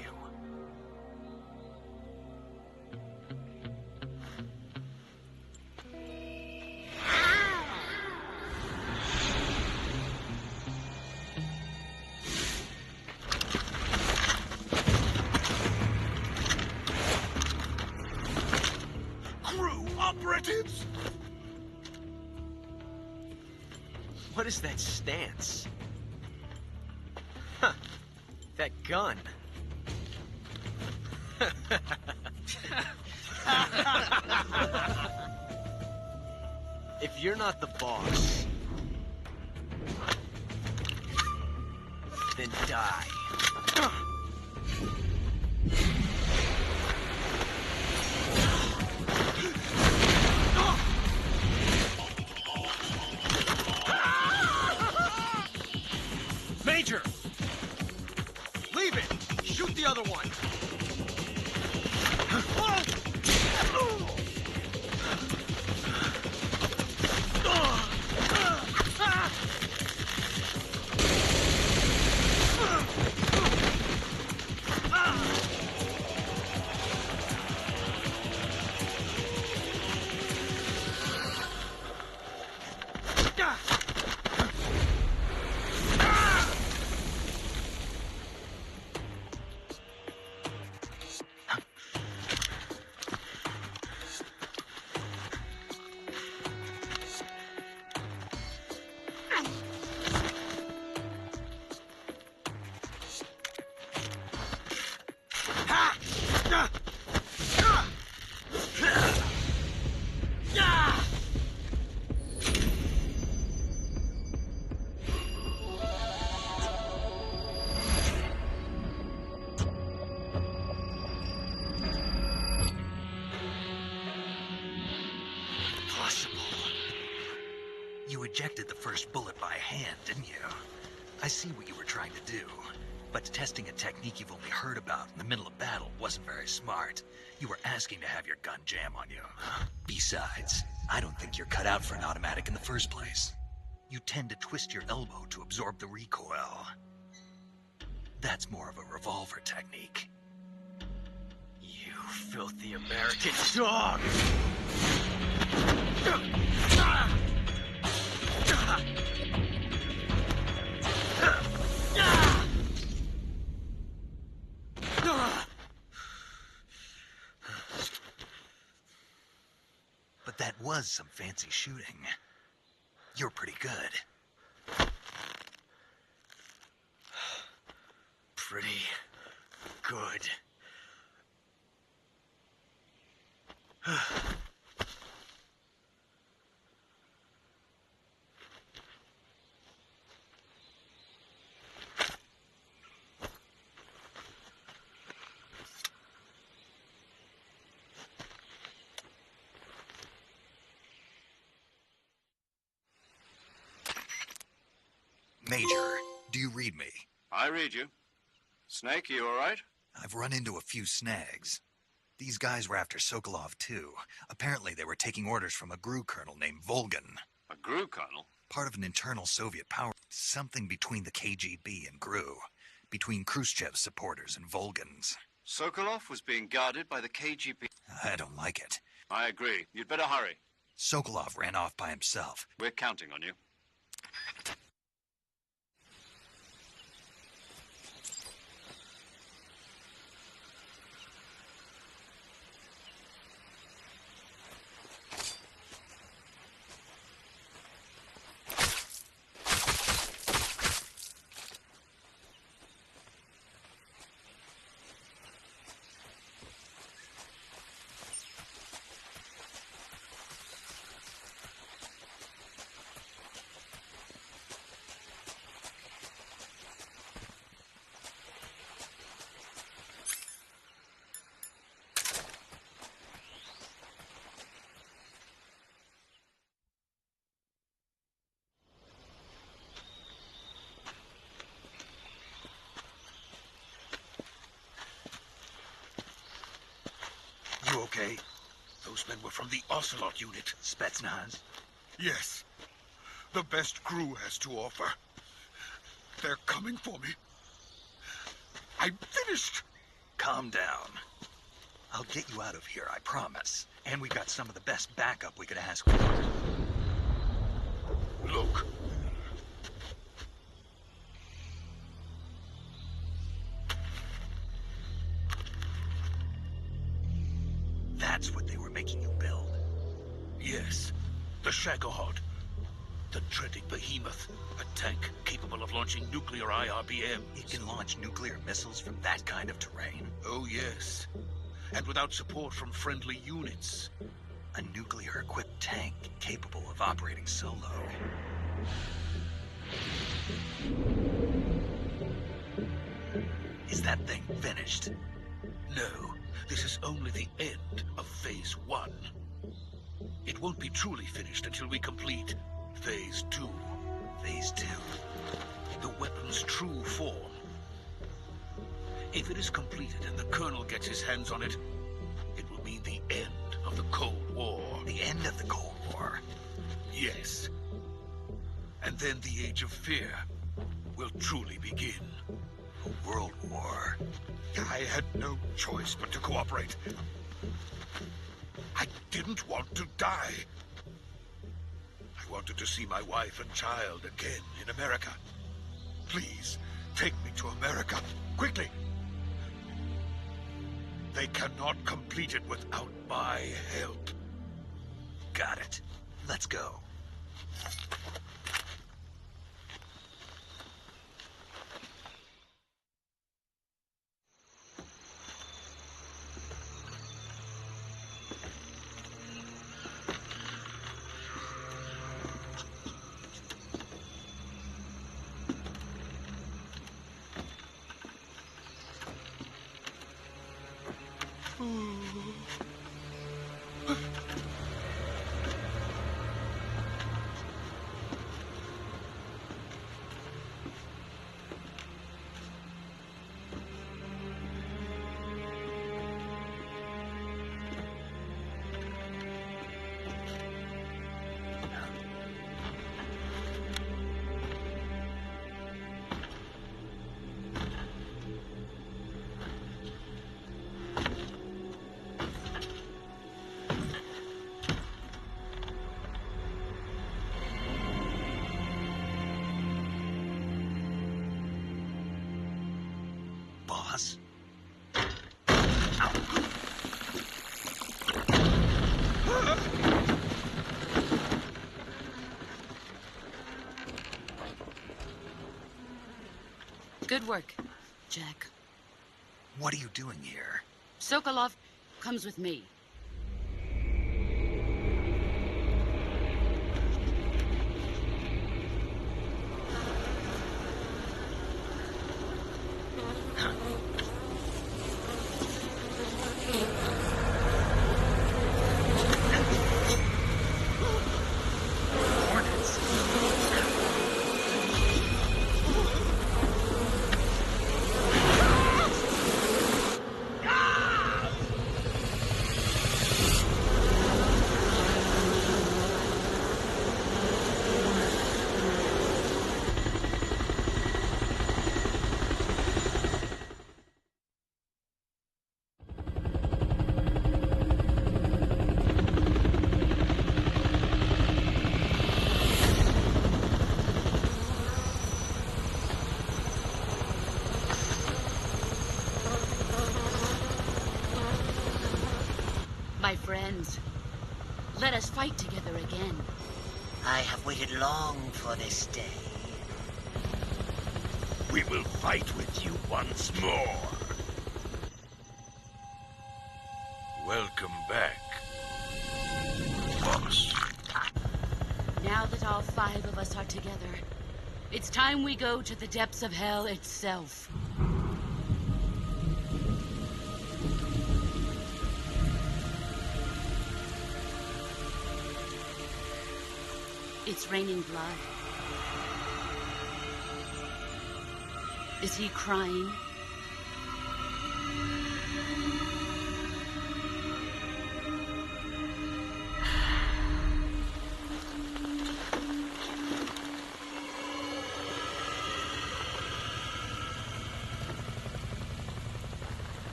Speaker 1: Operatives!
Speaker 9: What is that stance? Huh. That gun. If you're not the boss, then die.
Speaker 3: Major! Leave it! Shoot the other one!
Speaker 1: You ejected the first bullet by hand, didn't you? I see what you were trying to do. But testing a technique you've only heard about in the middle of battle wasn't very smart. You were asking to have your gun jam on you. Besides, I don't think you're cut out for an automatic in the first place. You tend to twist your elbow to absorb the recoil. That's more of a revolver technique.
Speaker 9: You filthy American dog!
Speaker 1: But that was some fancy shooting. You're pretty good.
Speaker 9: Pretty good.
Speaker 1: Major, do you read me?
Speaker 2: I read you. Snake, you all right?
Speaker 1: I've run into a few snags. These guys were after Sokolov, too. Apparently they were taking orders from a GRU colonel named Volgan.
Speaker 2: A GRU colonel?
Speaker 1: Part of an internal Soviet power. Something between the KGB and GRU. Between Khrushchev's supporters and Volgan's.
Speaker 2: Sokolov was being guarded by the KGB.
Speaker 1: I don't like it.
Speaker 2: I agree. You'd better hurry.
Speaker 1: Sokolov ran off by himself.
Speaker 2: We're counting on you.
Speaker 1: You okay?
Speaker 7: Those men were from the Ocelot unit.
Speaker 1: Spetsnaz?
Speaker 7: Yes. The best GRU has to offer. They're coming for me. I'm finished.
Speaker 1: Calm down. I'll get you out of here, I promise. And we got some of the best backup we could ask for.
Speaker 7: Look.
Speaker 1: That's what they were making you build.
Speaker 7: Yes. The Shagohod. The dreaded behemoth. A tank capable of launching nuclear IRBMs.
Speaker 1: It can launch nuclear missiles from that kind of terrain?
Speaker 7: Oh, yes. And without support from friendly units.
Speaker 1: A nuclear-equipped tank capable of operating solo. Is that thing finished?
Speaker 7: No, this is only the end of Phase 1. It won't be truly finished until we complete Phase 2.
Speaker 1: Phase 2?
Speaker 7: The weapon's true form. If it is completed and the Colonel gets his hands on it, it will mean the end of the Cold War.
Speaker 1: The end of the Cold War?
Speaker 7: Yes. And then the Age of Fear will truly begin.
Speaker 1: A world war?
Speaker 7: I had no choice but to cooperate. I didn't want to die. I wanted to see my wife and child again in America. Please, take me to America, quickly. They cannot complete it without my help.
Speaker 1: Got it. Let's go. Boss?
Speaker 6: Good work, Jack.
Speaker 1: What are you doing here?
Speaker 6: Sokolov comes with me. My friends, let us fight together again.
Speaker 10: I have waited long for this day.
Speaker 7: We will fight with you once more. Welcome back, boss.
Speaker 6: Now that all 5 of us are together, it's time we go to the depths of hell itself. It's raining blood. Is he crying?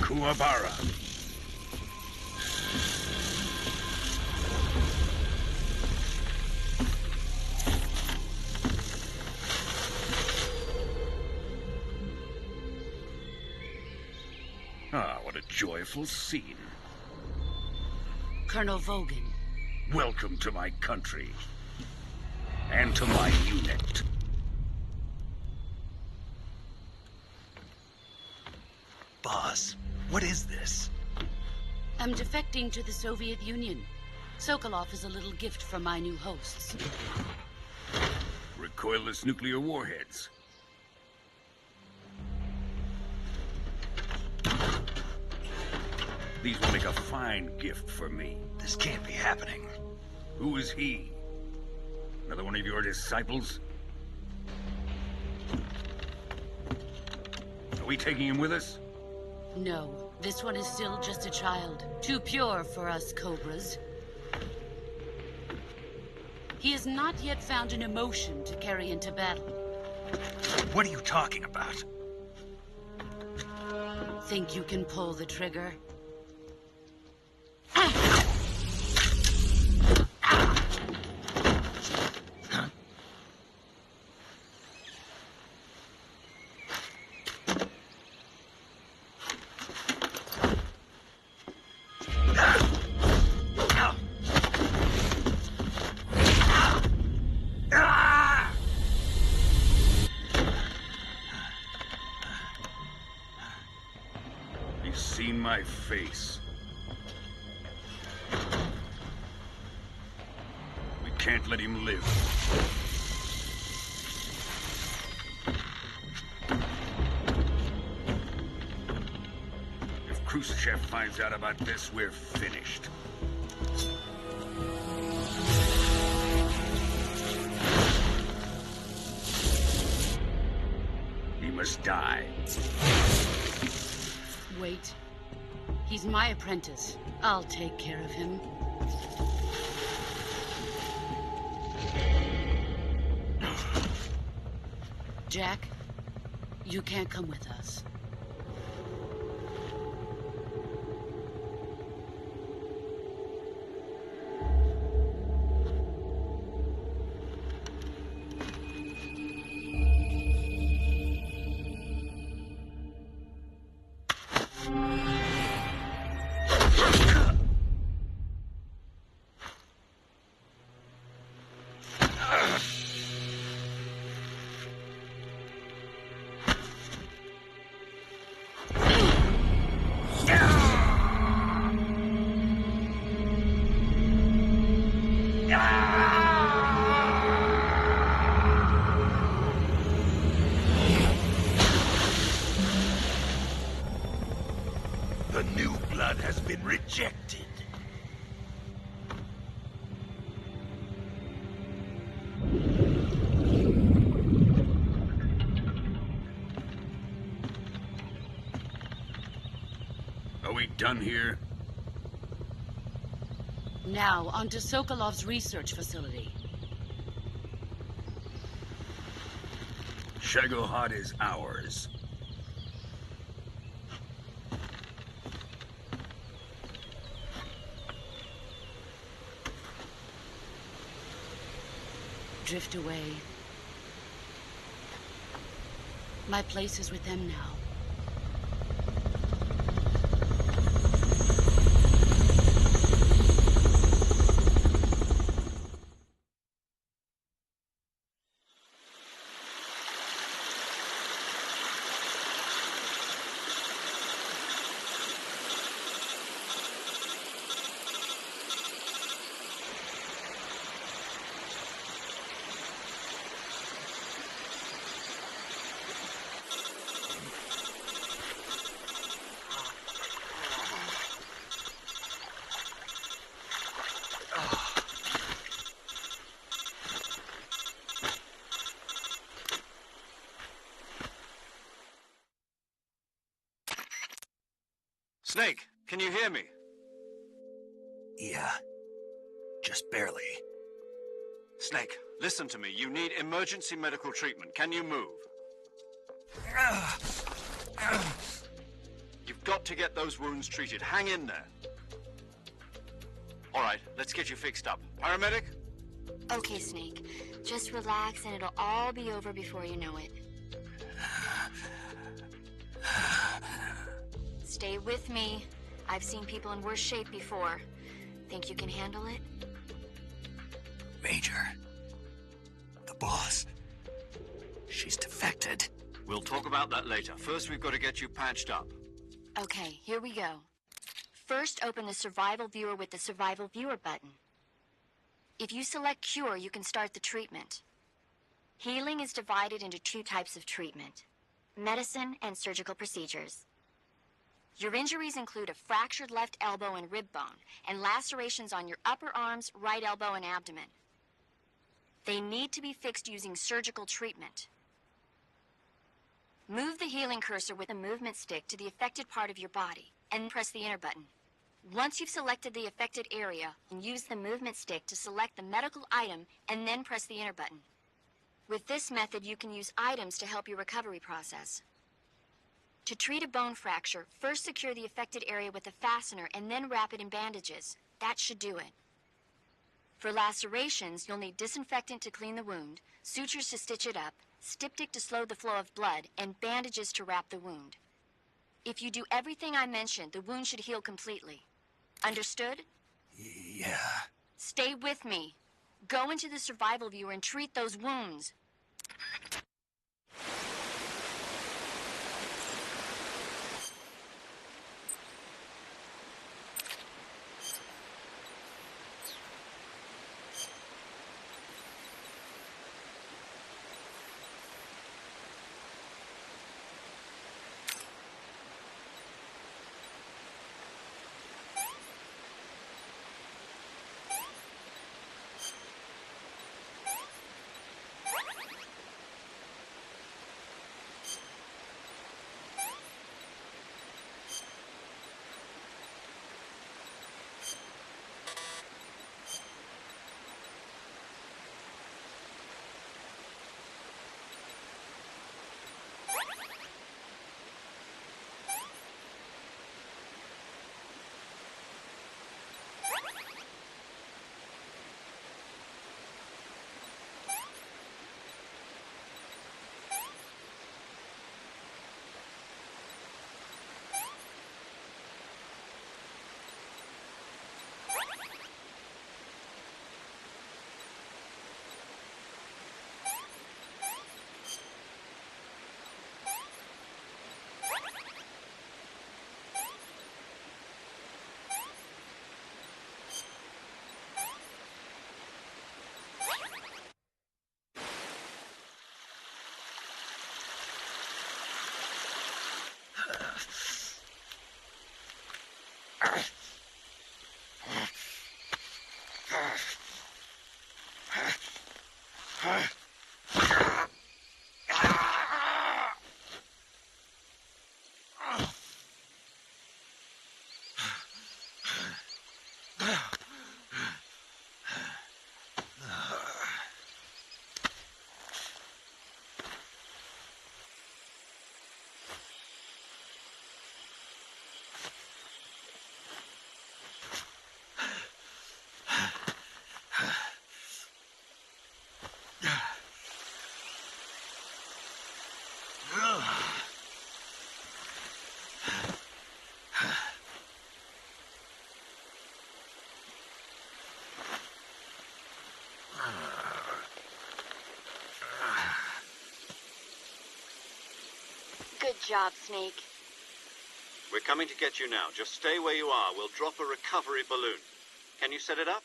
Speaker 7: Kuwabara.
Speaker 11: joyful scene.
Speaker 6: Colonel Vogan.
Speaker 11: Welcome to my country. And to my unit.
Speaker 1: Boss, what is this?
Speaker 6: I'm defecting to the Soviet Union. Sokolov is a little gift from my new hosts.
Speaker 11: Recoilless nuclear warheads. These will make a fine gift for me.
Speaker 1: This can't be happening.
Speaker 11: Who is he? Another one of your disciples? Are we taking him with us?
Speaker 6: No, this one is still just a child. Too pure for us Cobras. He has not yet found an emotion to carry into battle.
Speaker 1: What are you talking about?
Speaker 6: Think you can pull the trigger?
Speaker 11: He's seen my face. We can't let him live. If Khrushchev finds out about this, we're finished. He must die.
Speaker 6: Wait. He's my apprentice. I'll take care of him. Jack, you can't come with us.
Speaker 1: The new blood has been rejected.
Speaker 11: Are we done here?
Speaker 6: Now, onto Sokolov's research facility.
Speaker 11: Shagohod is ours.
Speaker 6: Drift away. My place is with them now.
Speaker 2: Snake, can you hear me?
Speaker 1: Yeah, just barely.
Speaker 2: Snake, listen to me. You need emergency medical treatment. Can you move? You've got to get those wounds treated. Hang in there. All right, let's get you fixed up. Paramedic?
Speaker 5: Okay, Snake. Just relax and it'll all be over before you know it. Stay with me. I've seen people in worse shape before. Think you can handle it?
Speaker 1: Major. The boss. She's defected.
Speaker 2: We'll talk about that later. First, we've got to get you patched up.
Speaker 5: Okay, here we go. First, open the Survival Viewer with the Survival Viewer button. If you select Cure, you can start the treatment. Healing is divided into 2 types of treatment: medicine and surgical procedures. Your injuries include a fractured left elbow and rib bone, and lacerations on your upper arms, right elbow, and abdomen. They need to be fixed using surgical treatment. Move the healing cursor with a movement stick to the affected part of your body, and press the enter button. Once you've selected the affected area, use the movement stick to select the medical item, and then press the enter button. With this method, you can use items to help your recovery process. To treat a bone fracture, first secure the affected area with a fastener and then wrap it in bandages. That should do it. For lacerations, you'll need disinfectant to clean the wound, sutures to stitch it up, styptic to slow the flow of blood, and bandages to wrap the wound. If you do everything I mentioned, the wound should heal completely. Understood?
Speaker 1: Yeah.
Speaker 5: Stay with me. Go into the Survival Viewer and treat those wounds. Good job, Snake.
Speaker 2: We're coming to get you now. Just stay where you are. We'll drop a recovery balloon. Can you set it up?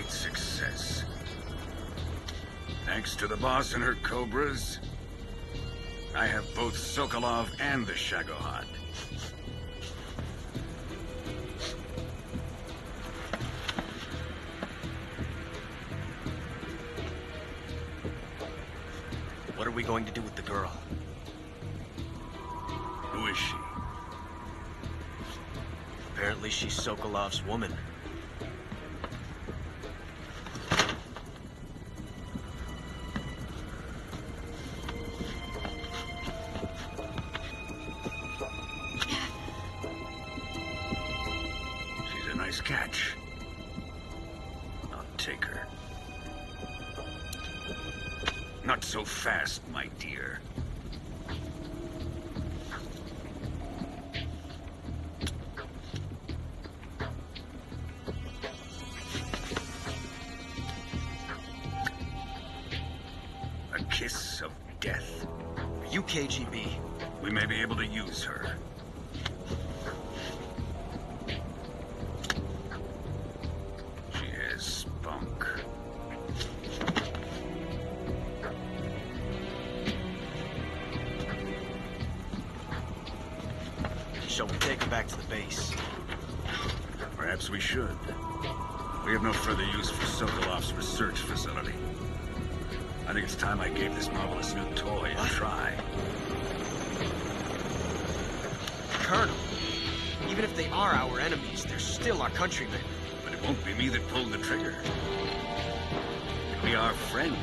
Speaker 11: great success. Thanks to the boss and her cobras, I have both Sokolov and the Shagohod.
Speaker 9: What are we going to do with the girl?
Speaker 11: Who is she?
Speaker 9: Apparently she's Sokolov's woman.
Speaker 11: She's a nice catch. I'll take her. Not so fast, my dear. A kiss of death.
Speaker 9: Are you KGB?
Speaker 11: We may be able to use her. She has spunk.
Speaker 9: Shall we take her back to the base?
Speaker 11: Perhaps we should. We have no further use for Sokolov's research facility. I think it's time I gave this marvelous new toy a try.
Speaker 9: Colonel, even if they are our enemies, they're still our countrymen.
Speaker 11: But it won't be me that pulled the trigger. It'll be our friend,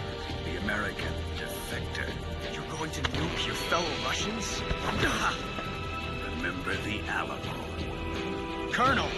Speaker 11: the American defector.
Speaker 9: You're going to nuke your fellow Russians?
Speaker 11: Remember the Alamo.
Speaker 9: Colonel!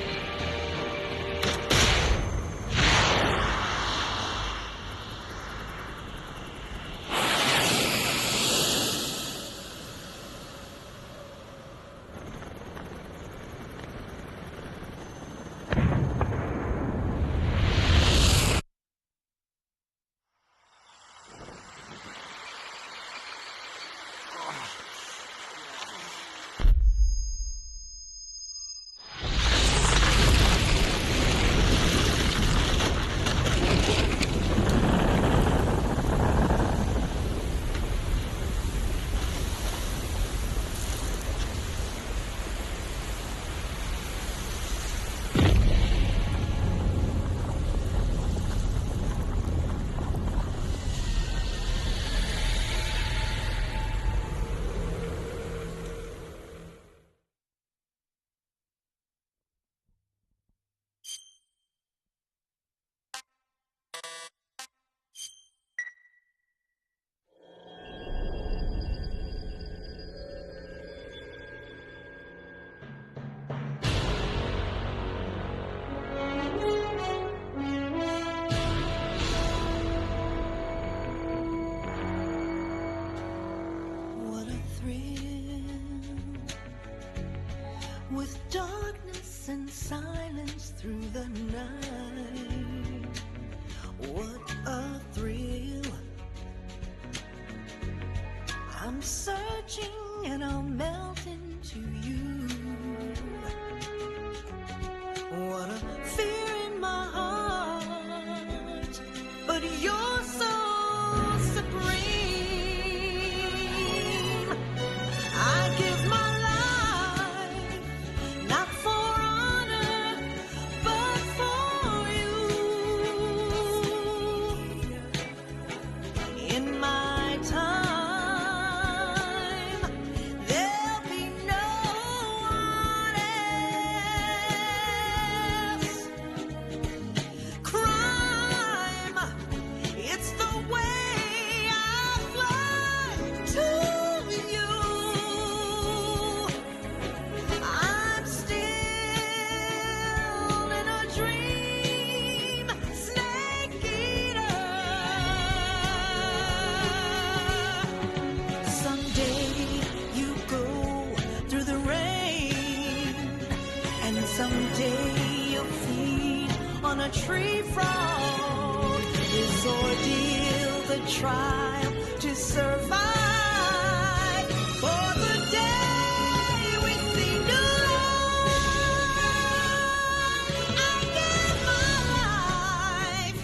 Speaker 12: With darkness and silence through the night, what a thrill. I'm searching and I'll melt into you. What a fear in my heart, but you're so supreme. I give my someday you'll feed on a tree frog. This ordeal, the trial to survive. For the day we see new life, I give my life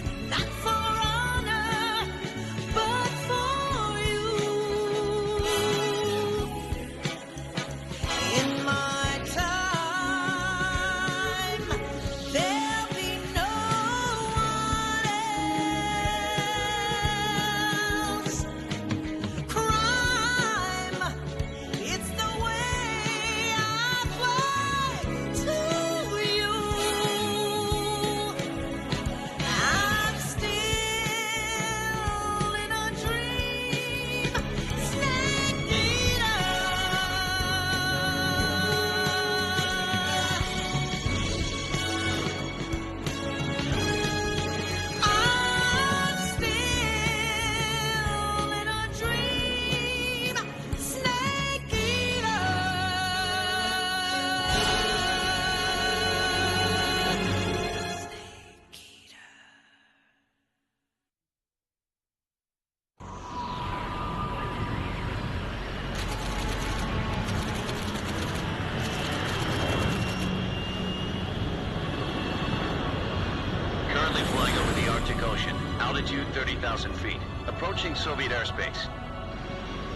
Speaker 4: Altitude 30,000 feet. Approaching Soviet airspace.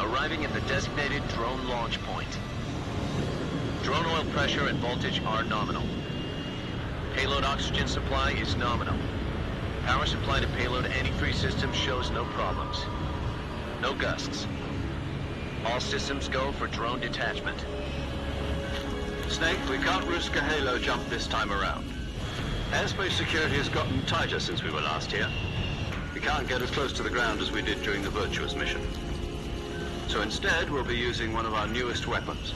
Speaker 4: Arriving at the designated drone launch point. Drone oil pressure and voltage are nominal. Payload oxygen supply is nominal. Power supply to payload antifreeze system shows no problems. No gusts. All systems go for drone detachment.
Speaker 2: Snake, we can't risk a halo jump this time around. Airspace security has gotten tighter since we were last here. We can't get as close to the ground as we did during the Virtuous mission. So instead, we'll be using one of our newest weapons.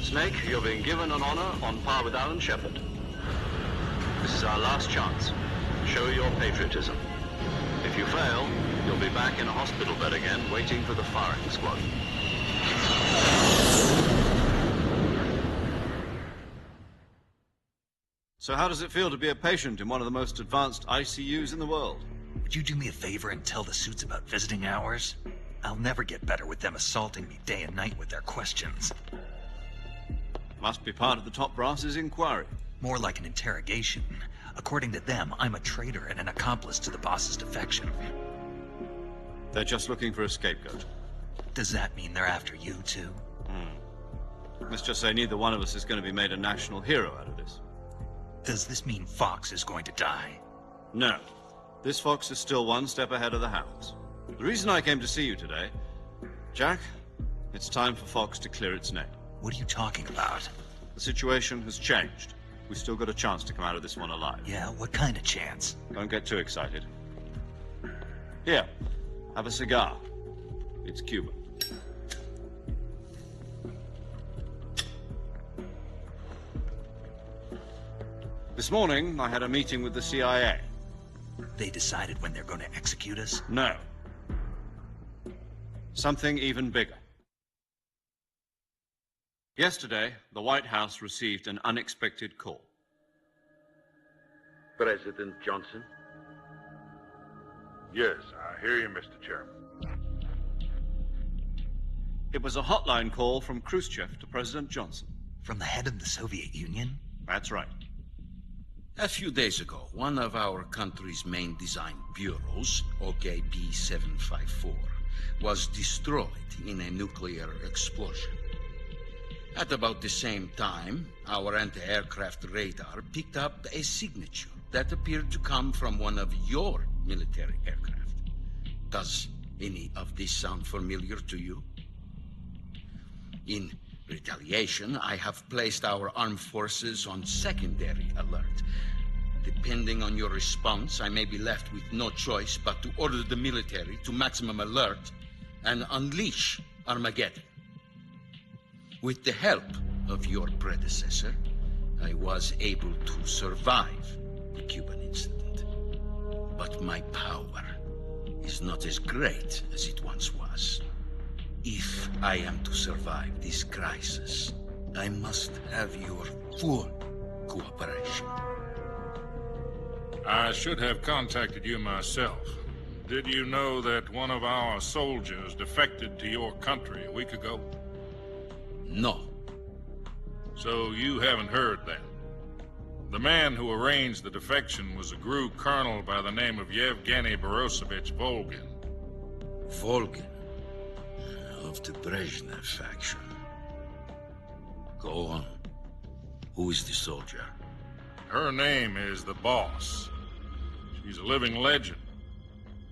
Speaker 2: Snake, you're being given an honor on par with Alan Shepard. This is our last chance. Show your patriotism. If you fail, you'll be back in a hospital bed again, waiting for the firing squad. So how does it feel to be a patient in one of the most advanced ICUs in the world?
Speaker 1: Would you do me a favor and tell the suits about visiting hours? I'll never get better with them assaulting me day and night with their questions.
Speaker 2: Must be part of the top brass's inquiry.
Speaker 1: More like an interrogation. According to them, I'm a traitor and an accomplice to the boss's defection.
Speaker 2: They're just looking for a scapegoat.
Speaker 1: Does that mean they're after you, too?
Speaker 2: Let's just say neither one of us is going to be made a national hero out of this.
Speaker 1: Does this mean Fox is going to die?
Speaker 2: No. This Fox is still one step ahead of the Hounds. The reason I came to see you today... Jack, it's time for Fox to clear its name.
Speaker 1: What are you talking about?
Speaker 2: The situation has changed. We've still got a chance to come out of this one alive.
Speaker 1: Yeah, what kind of chance?
Speaker 2: Don't get too excited. Here, have a cigar. It's Cuban. This morning, I had a meeting with the CIA.
Speaker 1: They decided when they're going to execute us?
Speaker 2: No. Something even bigger. Yesterday, the White House received an unexpected call.
Speaker 11: President Johnson? Yes, I hear you, Mr. Chairman.
Speaker 2: It was a hotline call from Khrushchev to President Johnson.
Speaker 1: From the head of the Soviet Union?
Speaker 2: That's right.
Speaker 13: A few days ago, one of our country's main design bureaus, OKB 754, was destroyed in a nuclear explosion. At about the same time, our anti-aircraft radar picked up a signature that appeared to come from one of your military aircraft. Does any of this sound familiar to you? In retaliation, I have placed our armed forces on secondary alert. Depending on your response, I may be left with no choice but to order the military to maximum alert and unleash Armageddon. With the help of your predecessor, I was able to survive the Cuban incident. But my power is not as great as it once was. If I am to survive this crisis, I must have your full cooperation.
Speaker 14: I should have contacted you myself. Did you know that one of our soldiers defected to your country a week ago?
Speaker 13: No.
Speaker 14: So you haven't heard then? The man who arranged the defection was a GRU colonel by the name of Yevgeny Borosovich Volgin.
Speaker 13: Volgin? Of the Brezhnev faction. Go on. Who is the soldier?
Speaker 14: Her name is the Boss. She's a living legend.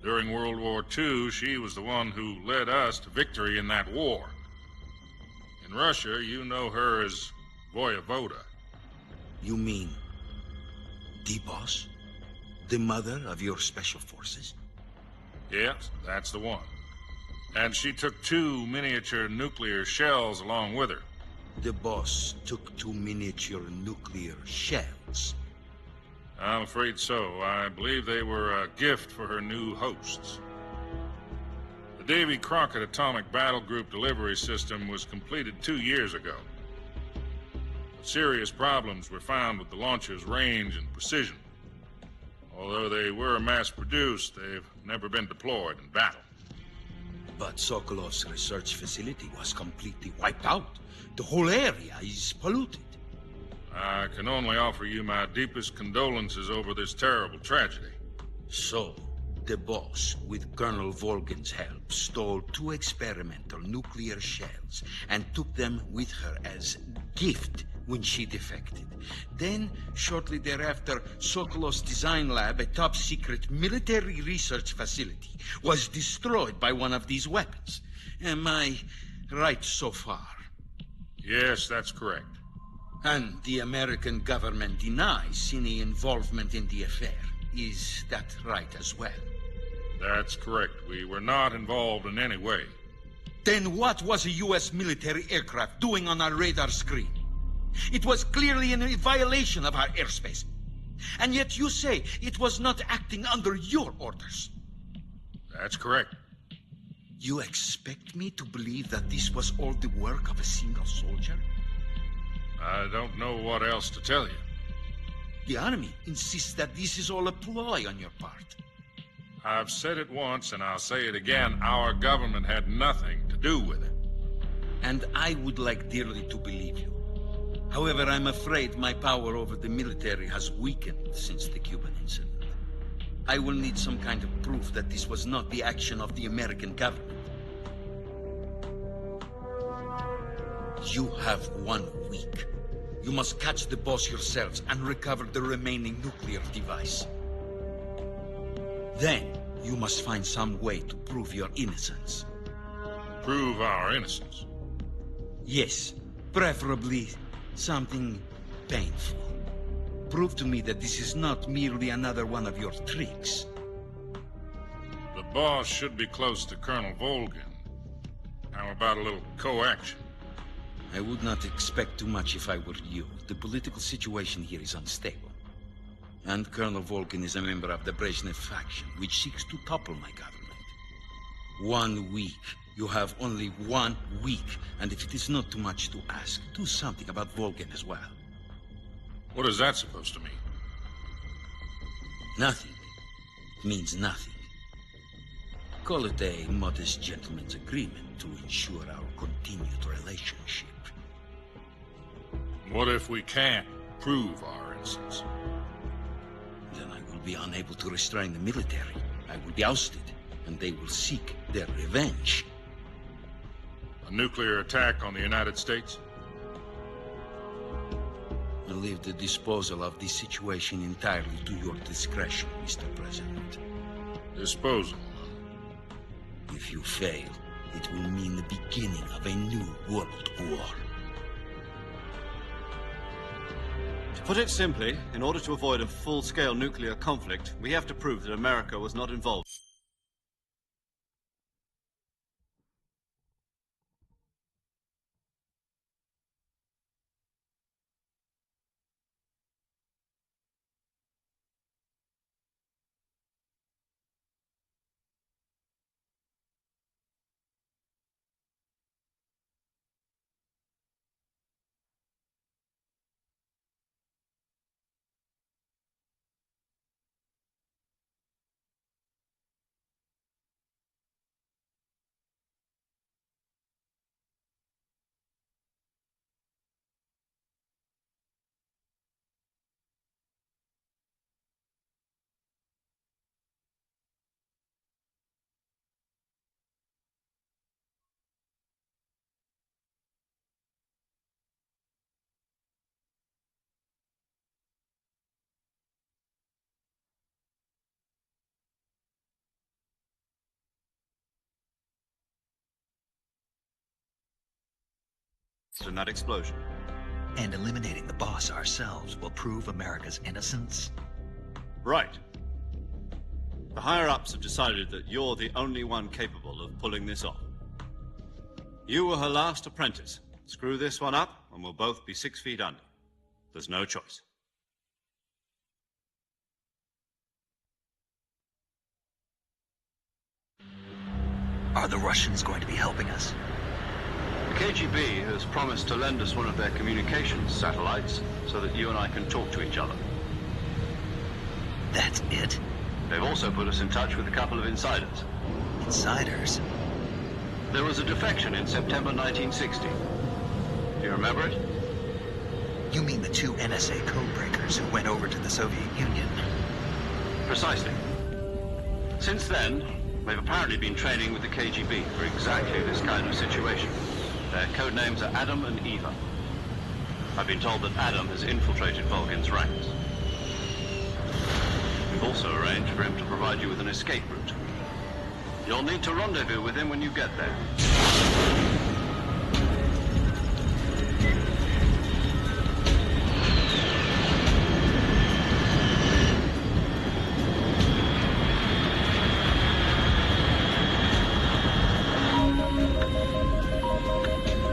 Speaker 14: During World War II, she was the one who led us to victory in that war. In Russia, you know her as Voyevoda.
Speaker 13: You mean the Boss? The mother of your special forces?
Speaker 14: Yes, that's the one. And she took 2 miniature nuclear shells along with her.
Speaker 13: The Boss took 2 miniature nuclear shells?
Speaker 14: I'm afraid so. I believe they were a gift for her new hosts. The Davy Crockett Atomic Battle Group delivery system was completed 2 years ago. But serious problems were found with the launcher's range and precision. Although they were mass-produced, they've never been deployed in battle.
Speaker 13: But Sokolov's research facility was completely wiped out. The whole area is polluted.
Speaker 14: I can only offer you my deepest condolences over this terrible tragedy.
Speaker 13: So, The boss, with Colonel Volgin's help, stole 2 experimental nuclear shells and took them with her as gift when she defected. Then, shortly thereafter, Sokolov's design lab, a top-secret military research facility, was destroyed by one of these weapons. Am I right so far?
Speaker 14: Yes, that's correct.
Speaker 13: And the American government denies any involvement in the affair. Is that right as well?
Speaker 14: That's correct. We were not involved in any way.
Speaker 13: Then what was a U.S. military aircraft doing on our radar screen? It was clearly in violation of our airspace. And yet you say it was not acting under your orders.
Speaker 14: That's correct.
Speaker 13: You expect me to believe that this was all the work of a single soldier?
Speaker 14: I don't know what else to tell you.
Speaker 13: The Army insists that this is all a ploy on your part.
Speaker 14: I've said it once, and I'll say it again. Our government had nothing to do with it.
Speaker 13: And I would like dearly to believe you. However, I'm afraid my power over the military has weakened since the Cuban incident. I will need some kind of proof that this was not the action of the American government. You have 1 week. You must catch the boss yourselves and recover the remaining nuclear device. Then, you must find some way to prove your innocence.
Speaker 14: Prove our innocence?
Speaker 13: Yes, preferably something painful. Prove to me that this is not merely another one of your tricks.
Speaker 14: The boss should be close to Colonel Volgin. How about a little co-action?
Speaker 13: I would not expect too much if I were you. The political situation here is unstable. And Colonel Volgin is a member of the Brezhnev faction, which seeks to topple my government. 1 week. You have only 1 week. And if it is not too much to ask, do something about Volgin as well.
Speaker 14: What is that supposed to mean?
Speaker 13: Nothing. It means nothing. Call it a modest gentleman's agreement to ensure our continued relationship.
Speaker 14: What if we can't prove our innocence?
Speaker 13: Then I will be unable to restrain the military. I will be ousted, and they will seek their revenge.
Speaker 14: A nuclear attack on the United States?
Speaker 13: I leave the disposal of this situation entirely to your discretion, Mr. President.
Speaker 14: Disposal?
Speaker 13: If you fail, it will mean the beginning of a new world war.
Speaker 2: To put it simply, in order to avoid a full-scale nuclear conflict, we have to prove that America was not involved. In that explosion.
Speaker 1: And eliminating the boss ourselves will prove America's innocence?
Speaker 2: Right. The higher-ups have decided that you're the only one capable of pulling this off. You were her last apprentice. Screw this one up, and we'll both be 6 feet under. There's no choice.
Speaker 1: Are the Russians going to be helping us?
Speaker 2: The KGB has promised to lend us one of their communications satellites so that you and I can talk to each other.
Speaker 1: That's it?
Speaker 2: They've also put us in touch with a couple of insiders.
Speaker 1: Insiders?
Speaker 2: There was a defection in September 1960. Do you remember it?
Speaker 1: You mean the 2 NSA codebreakers who went over to the Soviet Union?
Speaker 2: Precisely. Since then, they've apparently been training with the KGB for exactly this kind of situation. Their code names are Adam and Eva. I've been told that Adam has infiltrated Volgin's ranks. We've also arranged for him to provide you with an escape route. You'll need to rendezvous with him when you get there.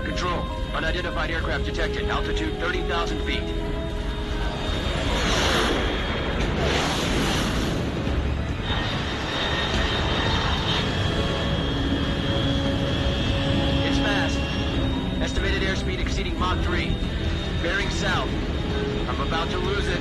Speaker 4: Control, unidentified aircraft detected. Altitude 30,000 feet. It's fast. Estimated airspeed exceeding Mach 3. Bearing south. I'm about to lose it.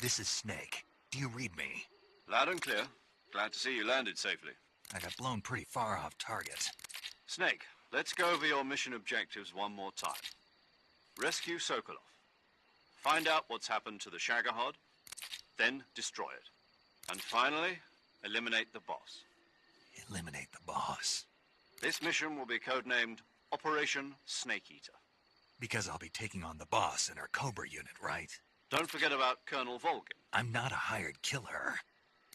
Speaker 1: This is Snake. Do you read me?
Speaker 2: Loud and clear. Glad to see you landed safely.
Speaker 1: I got blown pretty far off target.
Speaker 2: Snake, let's go over your mission objectives one more time. Rescue Sokolov. Find out what's happened to the Shagohod, then destroy it. And finally, eliminate the boss.
Speaker 1: Eliminate the boss.
Speaker 2: This mission will be codenamed Operation Snake Eater.
Speaker 1: Because I'll be taking on the boss in our Cobra unit, right?
Speaker 2: Don't forget about Colonel Volgin.
Speaker 1: I'm not a hired killer.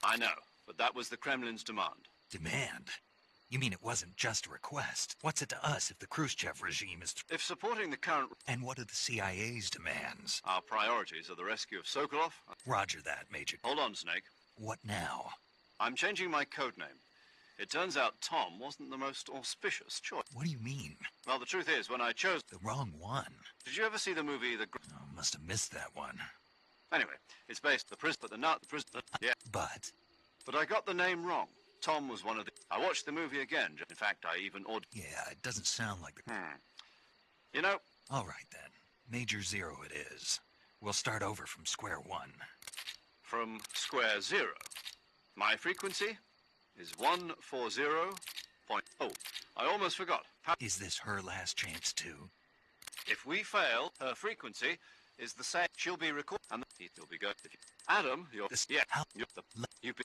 Speaker 2: I know, but that was the Kremlin's demand.
Speaker 1: Demand? You mean it wasn't just a request? What's it to us if the Khrushchev regime is...
Speaker 2: If supporting the current...
Speaker 1: And what are the CIA's demands?
Speaker 2: Our priorities are the rescue of Sokolov...
Speaker 1: Roger that, Major.
Speaker 2: Hold on, Snake.
Speaker 1: What now?
Speaker 2: I'm changing my codename. It turns out Tom wasn't the most auspicious choice.
Speaker 1: What do you mean?
Speaker 2: Well, the truth is, when I chose...
Speaker 1: The wrong one.
Speaker 2: Did you ever see the movie The...
Speaker 1: Oh, must have missed that one.
Speaker 2: Anyway, it's based the prison, but the nut, the prison... Yeah.
Speaker 1: But
Speaker 2: I got the name wrong. Tom was one of the... I watched the movie again. In fact, I even ordered...
Speaker 1: Yeah, it doesn't sound like the...
Speaker 2: You know...
Speaker 1: All right, then. Major Zero it is. We'll start over from square one.
Speaker 2: From square zero. My frequency is 140.0. I almost forgot.
Speaker 1: Is this her last chance, too?
Speaker 2: If we fail, her frequency is the same. She'll be recorded, and you'll be good. Adam, you're... Yeah, you're the... You be...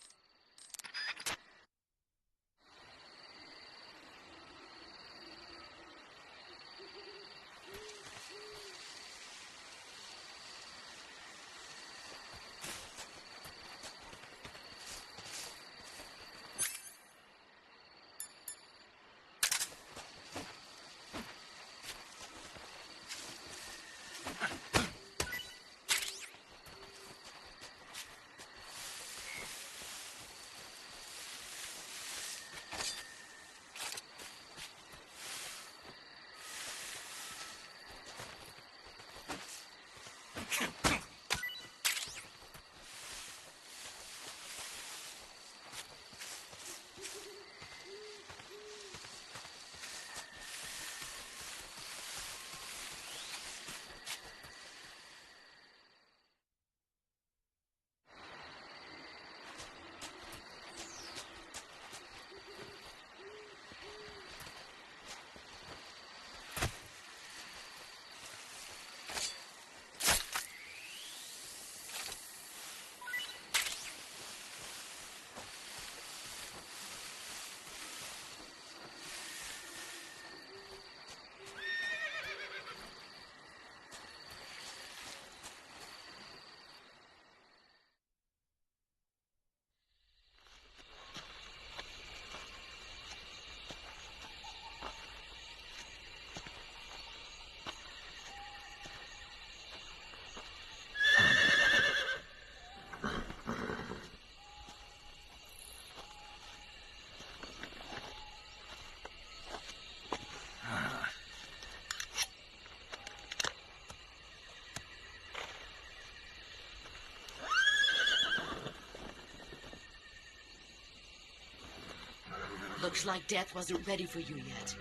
Speaker 6: Looks like death wasn't ready for you yet.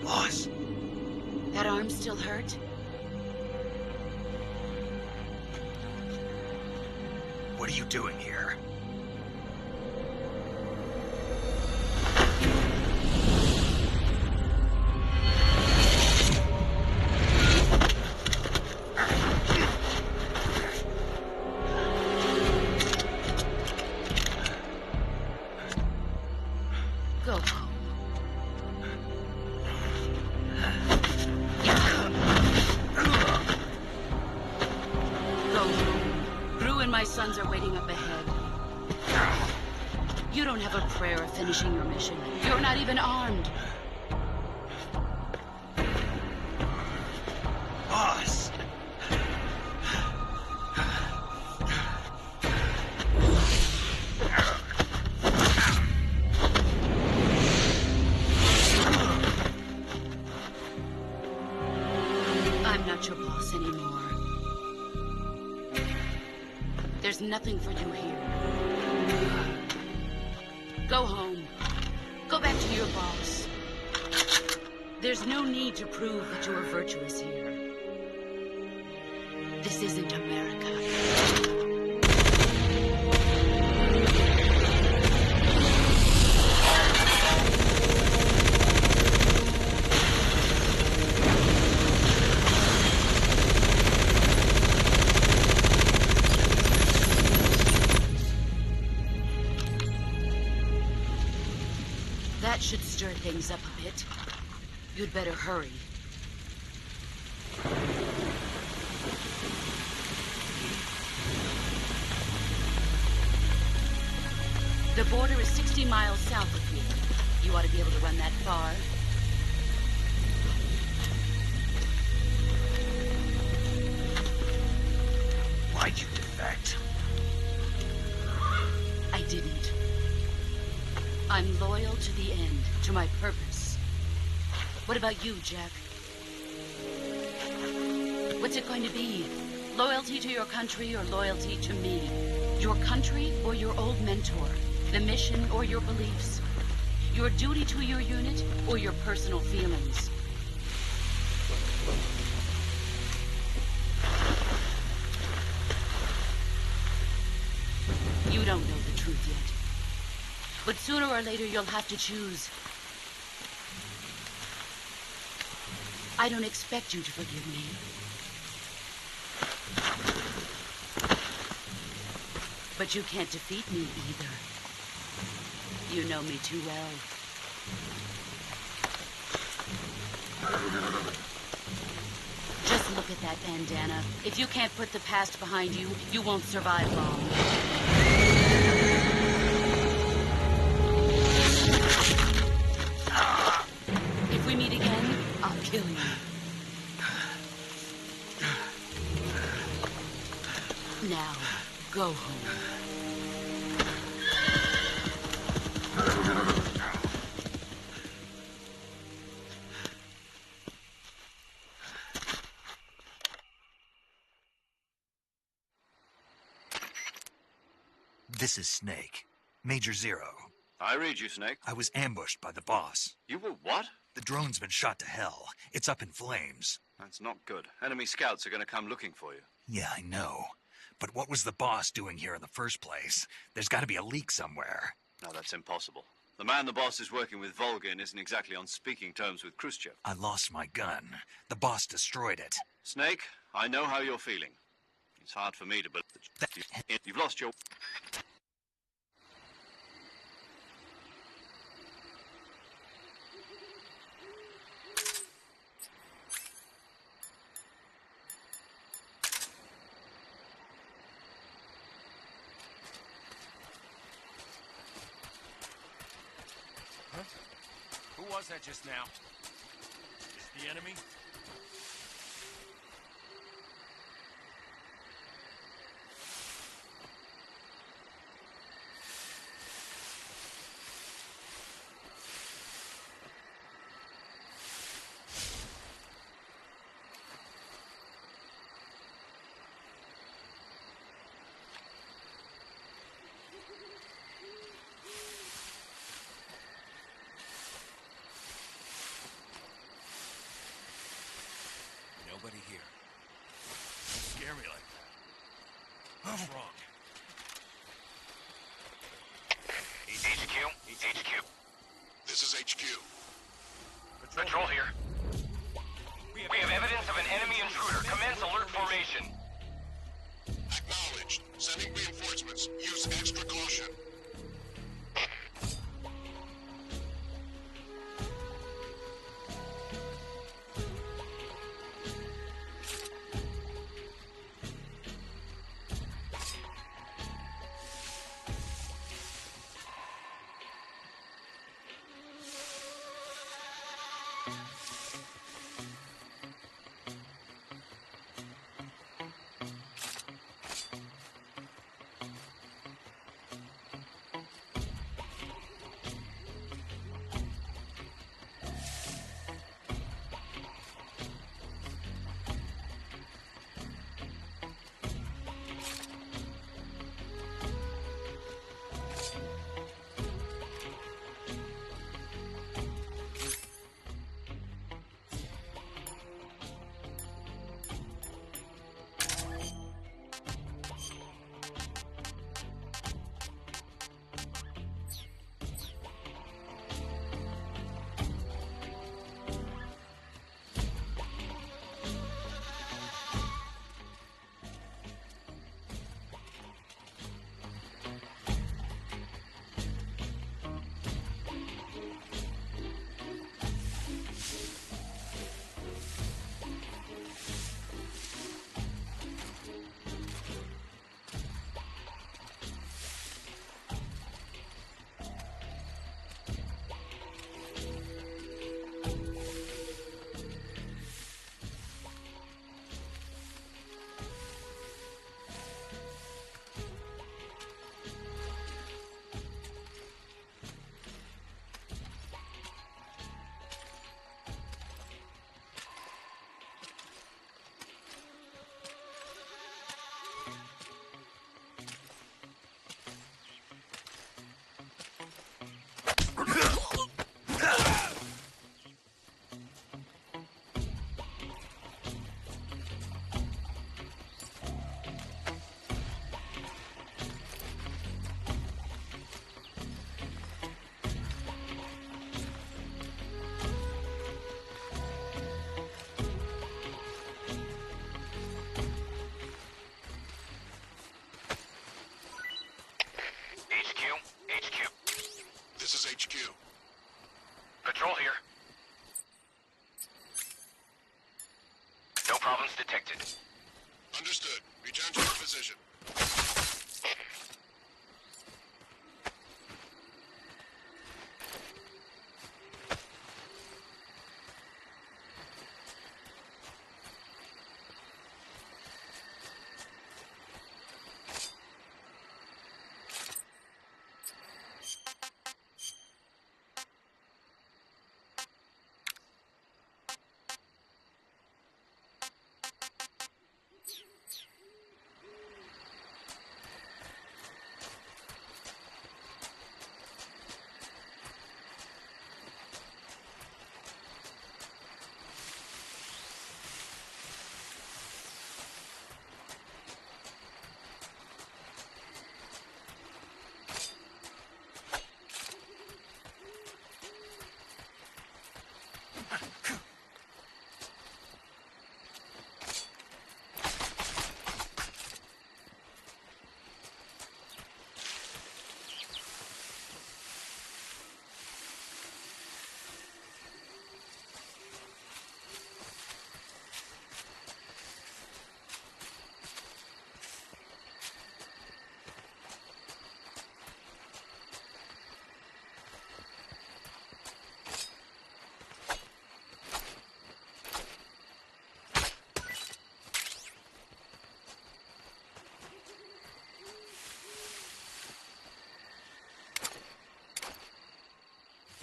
Speaker 1: Boss.
Speaker 6: That arm still hurt?
Speaker 1: What are you doing here?
Speaker 6: Go home. Go home. Gru and my sons are waiting up ahead. You don't have a prayer of finishing your mission. You're not even armed.
Speaker 1: Boss!
Speaker 6: I'm not your boss anymore. There's nothing for you here. Go home. Go back to your boss. There's no need to prove that you are virtuous here. This isn't America. That should stir things up a bit. You'd better hurry. The border is 60 miles south of here. You ought to be able to run that far.
Speaker 1: Why'd you defect?
Speaker 6: I didn't. I'm loyal to the end, to my purpose. What about you, Jack? What's it going to be? Loyalty to your country or loyalty to me? Your country or your old mentor? The mission or your beliefs? Your duty to your unit or your personal feelings? You don't know the truth yet. But sooner or later, you'll have to choose. I don't expect you to forgive me. But you can't defeat me either. You know me too well. Just look at that bandana. If you can't put the past behind you, you won't survive long. If we meet again, I'll kill you. Now, go home.
Speaker 1: This is Snake. Major Zero.
Speaker 2: I read you, Snake.
Speaker 1: I was ambushed by the boss.
Speaker 2: You were what?
Speaker 1: The drone's been shot to hell. It's up in flames.
Speaker 2: That's not good. Enemy scouts are going to come looking for you.
Speaker 1: Yeah, I know. But what was the boss doing here in the first place? There's got to be a leak somewhere.
Speaker 2: No, that's impossible. The man the boss is working with, Volgin, isn't exactly on speaking terms with Khrushchev.
Speaker 1: I lost my gun. The boss destroyed it.
Speaker 2: Snake, I know how you're feeling. It's hard for me to believe that you've lost your...
Speaker 8: Who was that just now? The enemy?
Speaker 9: nobody here.
Speaker 11: Don't scare me like that. What's wrong?
Speaker 4: HQ.
Speaker 15: This is HQ.
Speaker 4: Patrol here. We have evidence of an enemy intruder. Commence alert formation.
Speaker 15: Acknowledged. Sending reinforcements. Use extra caution. This is HQ.
Speaker 4: Patrol here. No problems detected.
Speaker 15: Understood. Return to your position.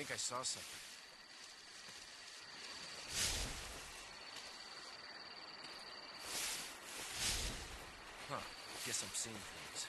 Speaker 9: I think I saw something. Huh. Guess I'm seeing things.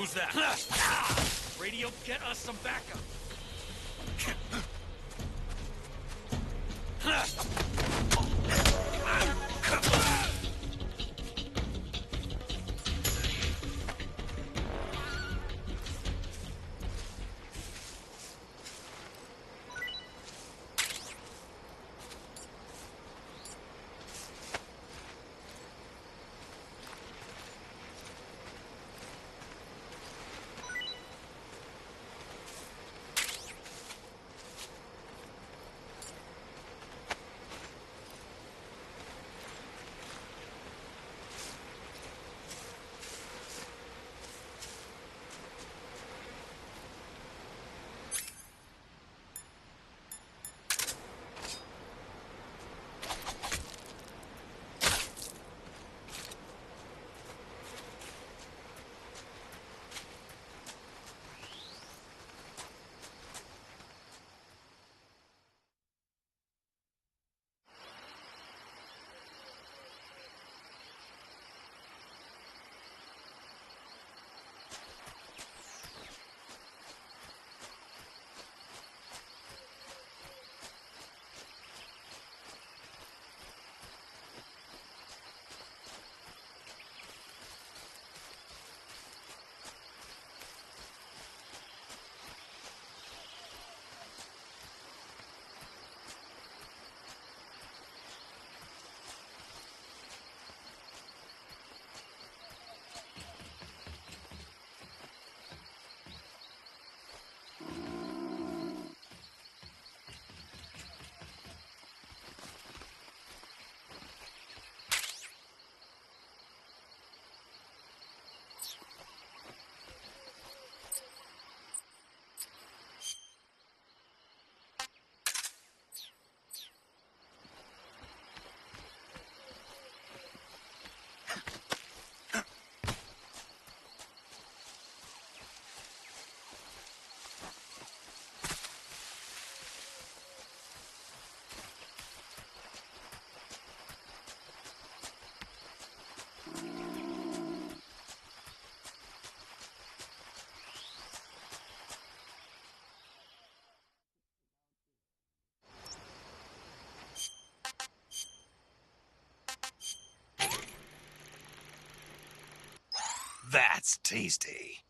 Speaker 8: Who's that? Radio, get us some backup.
Speaker 1: That's tasty.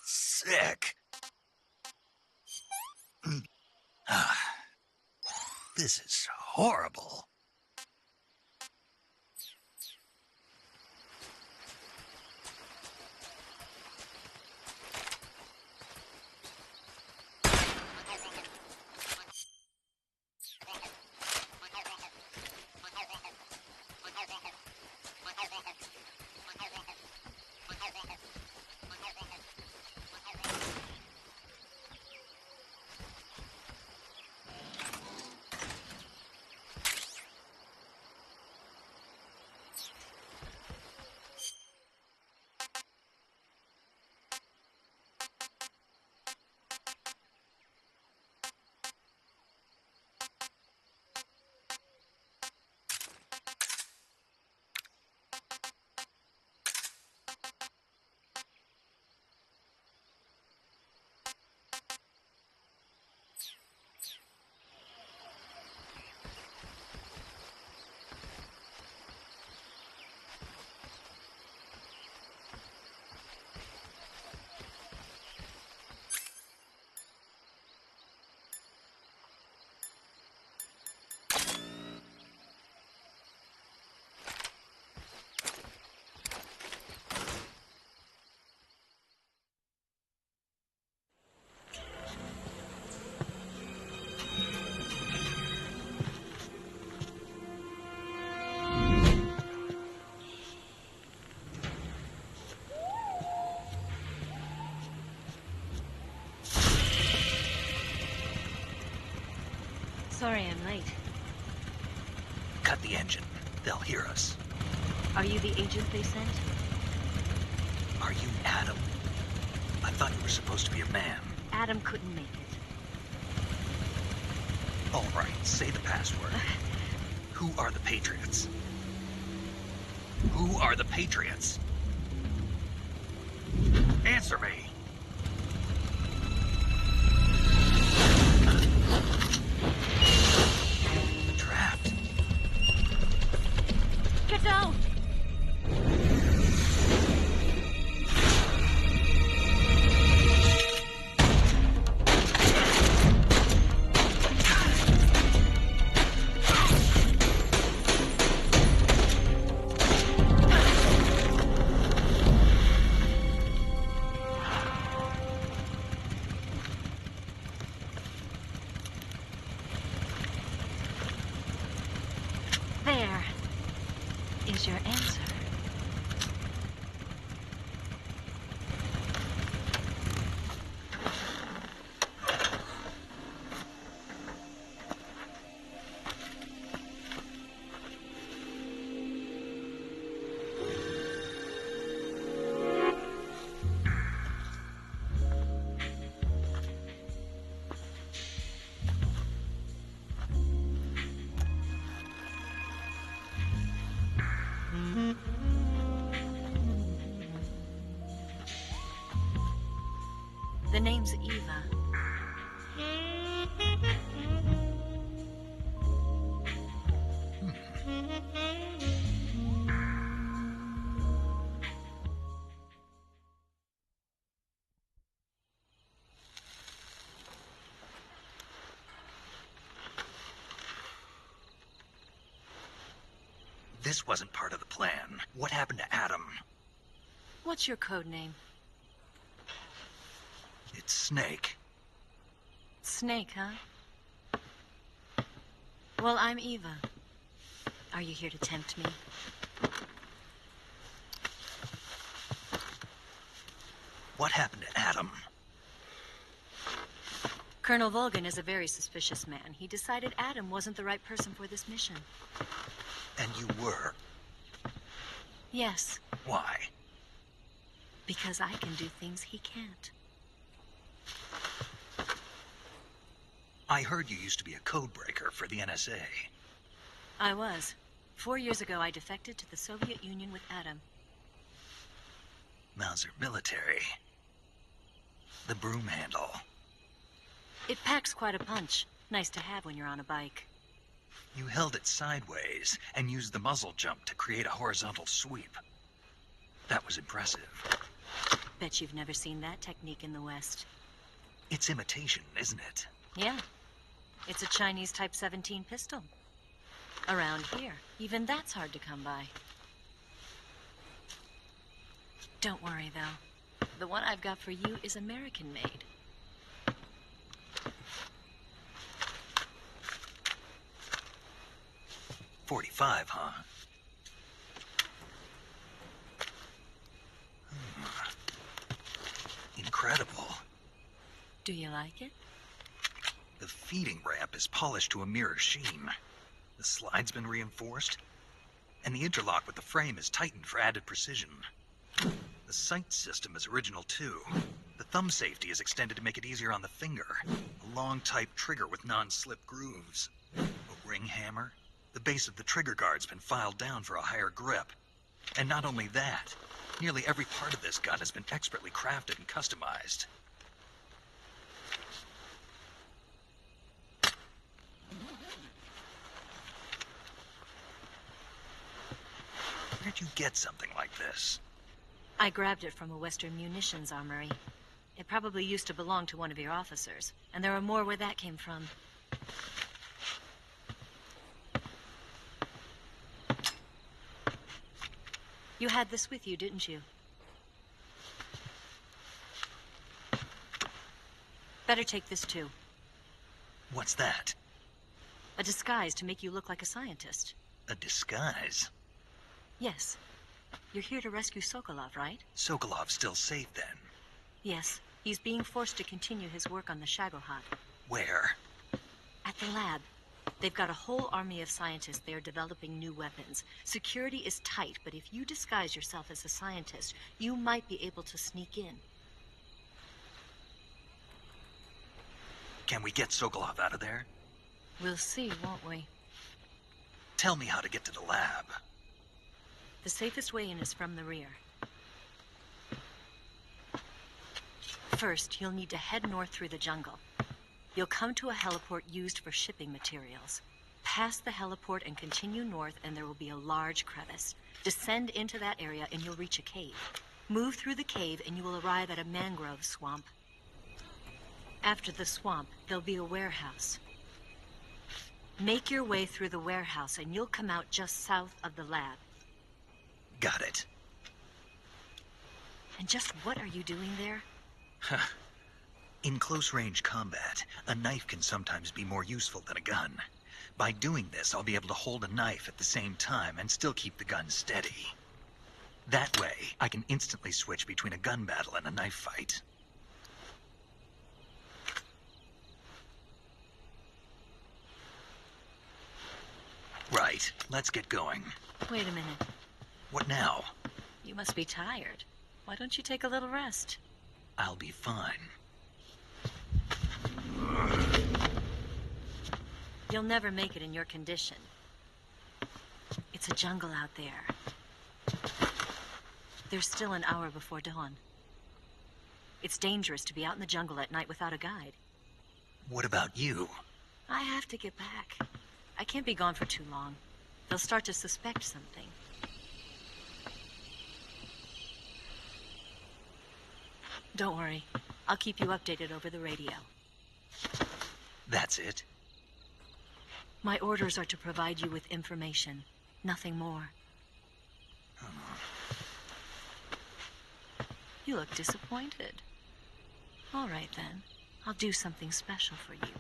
Speaker 1: Sick. This is horrible.
Speaker 16: Sorry I'm late.
Speaker 1: Cut the engine. They'll hear us.
Speaker 16: Are you the agent they sent?
Speaker 1: Are you Adam? I thought you were supposed to be a man.
Speaker 16: Adam couldn't make it.
Speaker 1: All right, say the password. Who are the Patriots? Who are the Patriots? Answer me. Trapped.
Speaker 16: Get down! There is your answer. The name's Eva.
Speaker 1: This wasn't part of the plan. What happened to Adam?
Speaker 16: What's your code name?
Speaker 1: It's Snake.
Speaker 16: Snake, huh? Well, I'm Eva. Are you here to tempt me?
Speaker 1: What happened to Adam?
Speaker 16: Colonel Volgan is a very suspicious man. He decided Adam wasn't the right person for this mission.
Speaker 1: And you were?
Speaker 16: Yes,
Speaker 1: Why?
Speaker 16: because I can do things he can't.
Speaker 1: I heard you used to be a code breaker for the NSA.
Speaker 16: I was. 4 years ago, I defected to the Soviet Union with Adam.
Speaker 1: Mauser military. The broom handle.
Speaker 16: It packs quite a punch. Nice to have when you're on a bike.
Speaker 1: You held it sideways and used the muzzle jump to create a horizontal sweep. That was impressive.
Speaker 16: Bet you've never seen that technique in the West.
Speaker 1: It's imitation, isn't it?
Speaker 16: Yeah. It's a Chinese Type 17 pistol. Around here, even that's hard to come by. Don't worry, though. The one I've got for you is American-made.
Speaker 1: .45, huh? Incredible.
Speaker 16: Do you like it?
Speaker 1: The feeding ramp is polished to a mirror sheen. The slide's been reinforced, and the interlock with the frame is tightened for added precision. The sight system is original too. The thumb safety is extended to make it easier on the finger. A long type trigger with non-slip grooves. A ring hammer. The base of the trigger guard's been filed down for a higher grip. And not only that, nearly every part of this gun has been expertly crafted and customized. Where'd you get something like this?
Speaker 16: I grabbed it from a Western munitions armory. It probably used to belong to one of your officers, and there are more where that came from. You had this with you, didn't you? Better take this too.
Speaker 1: What's that?
Speaker 16: A disguise to make you look like a scientist.
Speaker 1: A disguise?
Speaker 16: Yes. You're here to rescue Sokolov, right?
Speaker 1: Sokolov's still safe then?
Speaker 16: Yes. He's being forced to continue his work on the Shagohod.
Speaker 1: Where?
Speaker 16: At the lab. They've got a whole army of scientists there developing new weapons. Security is tight, but if you disguise yourself as a scientist, you might be able to sneak in.
Speaker 1: Can we get Sokolov out of there?
Speaker 16: We'll see, won't we?
Speaker 1: Tell me how to get to the lab.
Speaker 16: The safest way in is from the rear. First, you'll need to head north through the jungle. You'll come to a heliport used for shipping materials. Pass the heliport and continue north, and there will be a large crevice. Descend into that area and you'll reach a cave. Move through the cave and you will arrive at a mangrove swamp. After the swamp, there'll be a warehouse. Make your way through the warehouse and you'll come out just south of the lab.
Speaker 1: Got it.
Speaker 16: And just what are you doing there?
Speaker 1: In close-range combat, a knife can sometimes be more useful than a gun. By doing this, I'll be able to hold a knife at the same time and still keep the gun steady. That way, I can instantly switch between a gun battle and a knife fight. Right, let's get going.
Speaker 16: Wait a minute.
Speaker 1: What now?
Speaker 16: You must be tired. Why don't you take a little rest?
Speaker 1: I'll be fine.
Speaker 16: You'll never make it in your condition. It's a jungle out there. There's still an hour before dawn. It's dangerous to be out in the jungle at night without a guide.
Speaker 1: What about you?
Speaker 16: I have to get back. I can't be gone for too long. They'll start to suspect something. Don't worry. I'll keep you updated over the radio.
Speaker 1: That's it?
Speaker 16: My orders are to provide you with information. Nothing more. You look disappointed. All right, then. I'll do something special for you.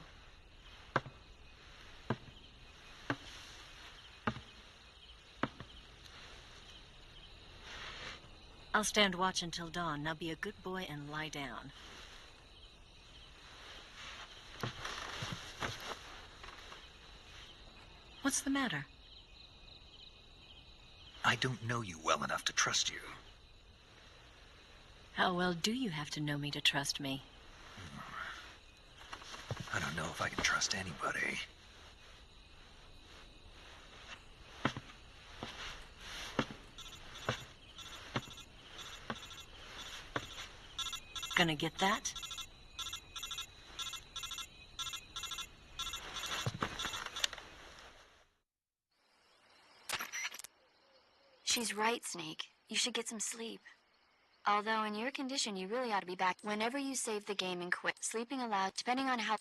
Speaker 16: I'll stand watch until dawn. Now be a good boy and lie down. What's the matter?
Speaker 1: I don't know you well enough to trust you.
Speaker 16: How well do you have to know me to trust me?
Speaker 1: I don't know if I can trust anybody.
Speaker 16: Gonna get that?
Speaker 5: She's right, Snake. You should get some sleep. Although in your condition, you really ought to be back whenever you save the game and quit. Sleeping allowed, depending on how...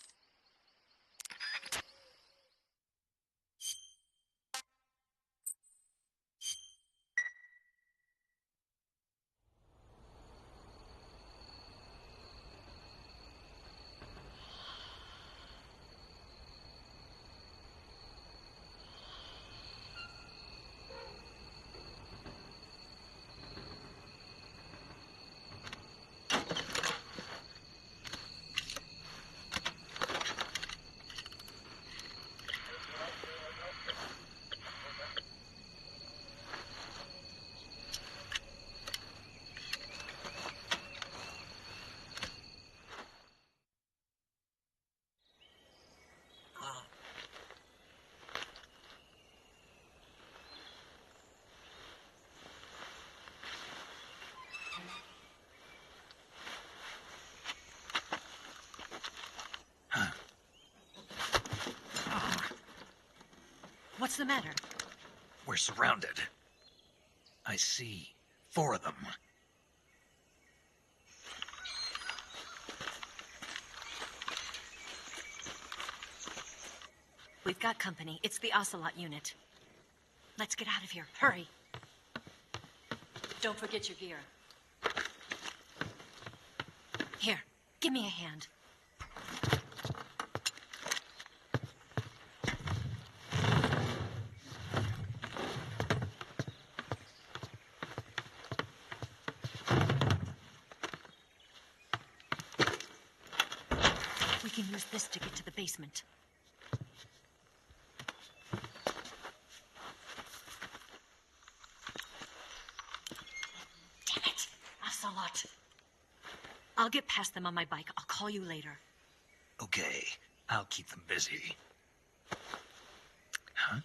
Speaker 16: What's the matter?
Speaker 1: We're surrounded. I see 4 of them.
Speaker 16: We've got company. It's the Ocelot unit. Let's get out of here. Hurry. Don't forget your gear. Here, give me a hand. We can use this to get to the basement. Damn it! Ocelot. I'll get past them on my bike. I'll call you later.
Speaker 1: Okay, I'll keep them busy. Huh?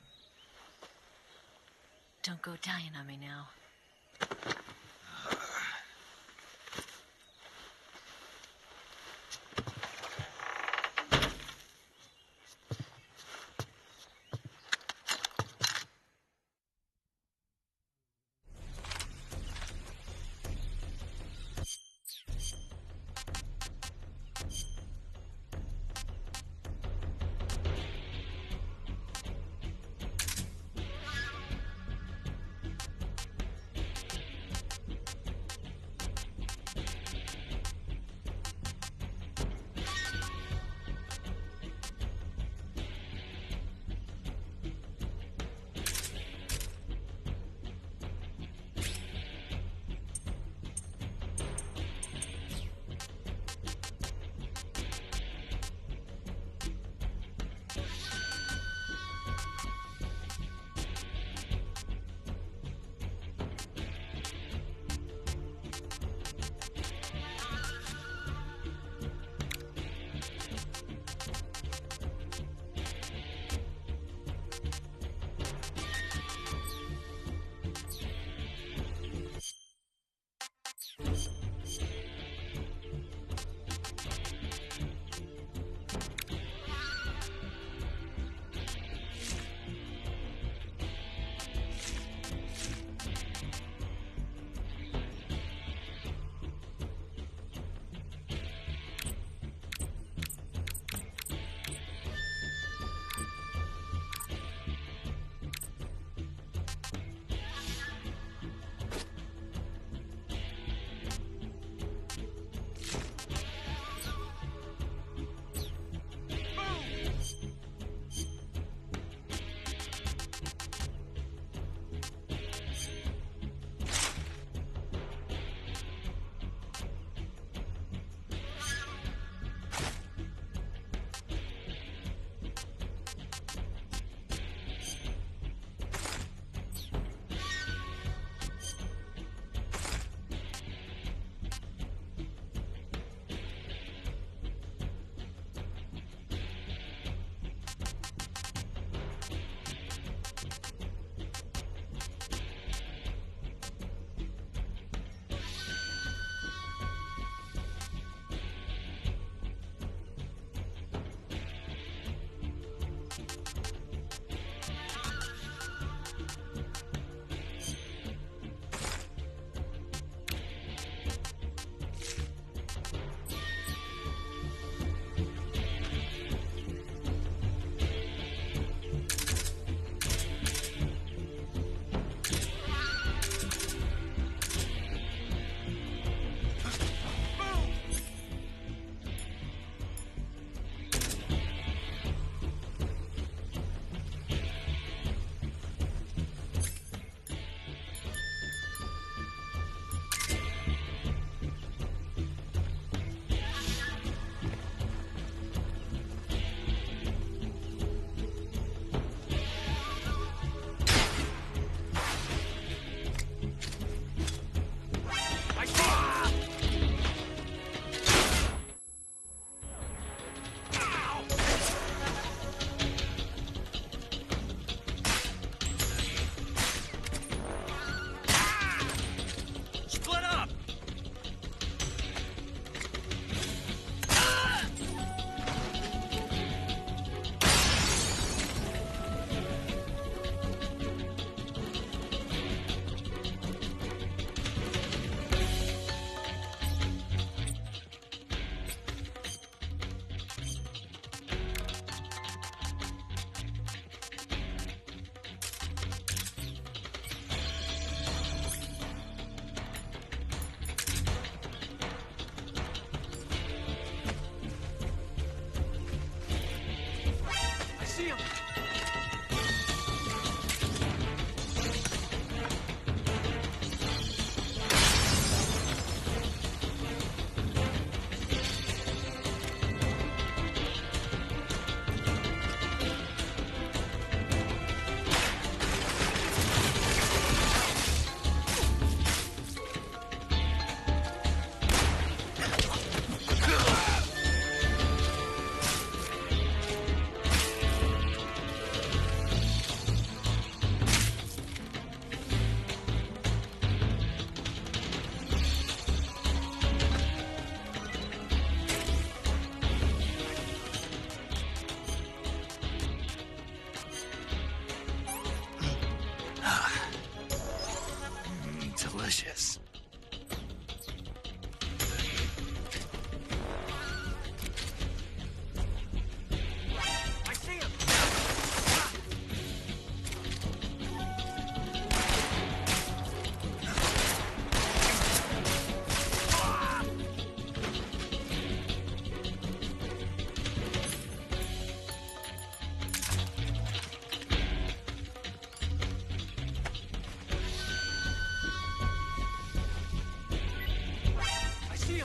Speaker 16: Don't go dying on me now.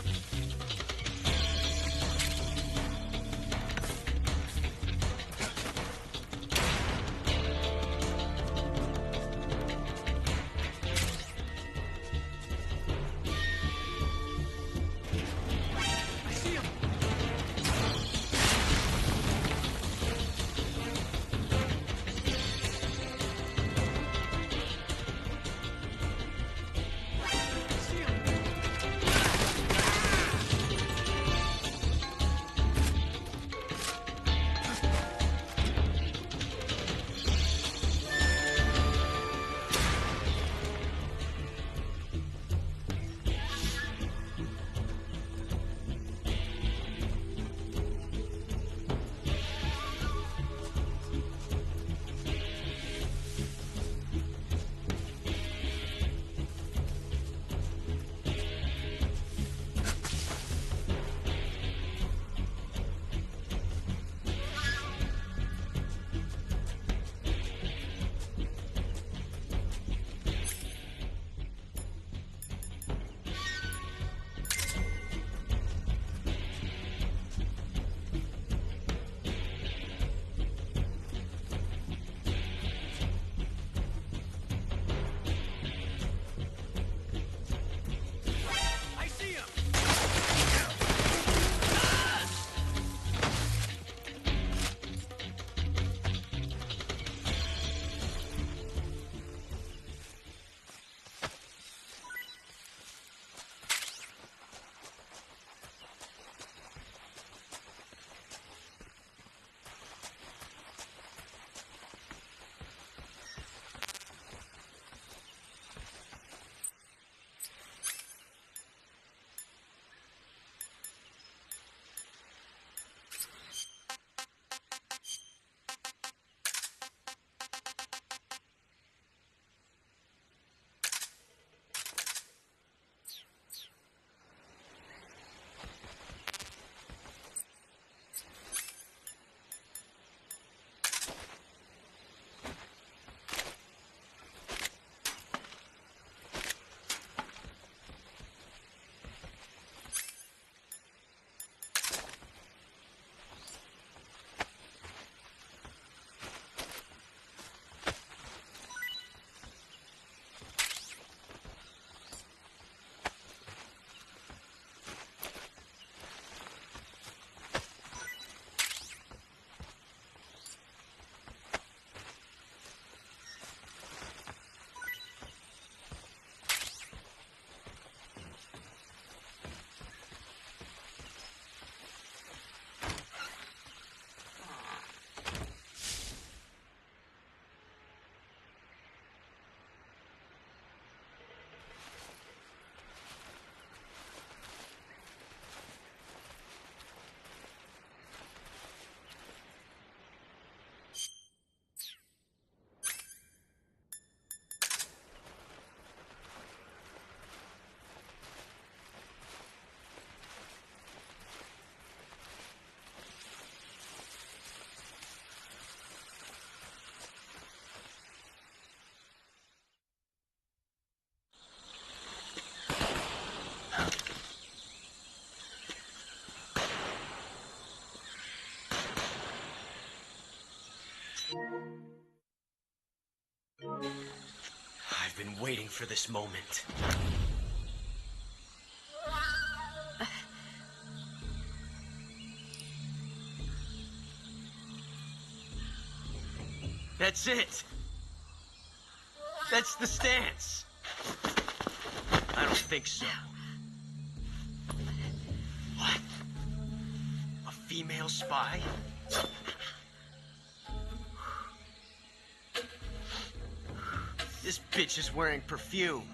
Speaker 12: him! I see him!
Speaker 9: I've been waiting for this moment. That's it. That's the stance. I don't think so. What? A female spy? This bitch is wearing perfume.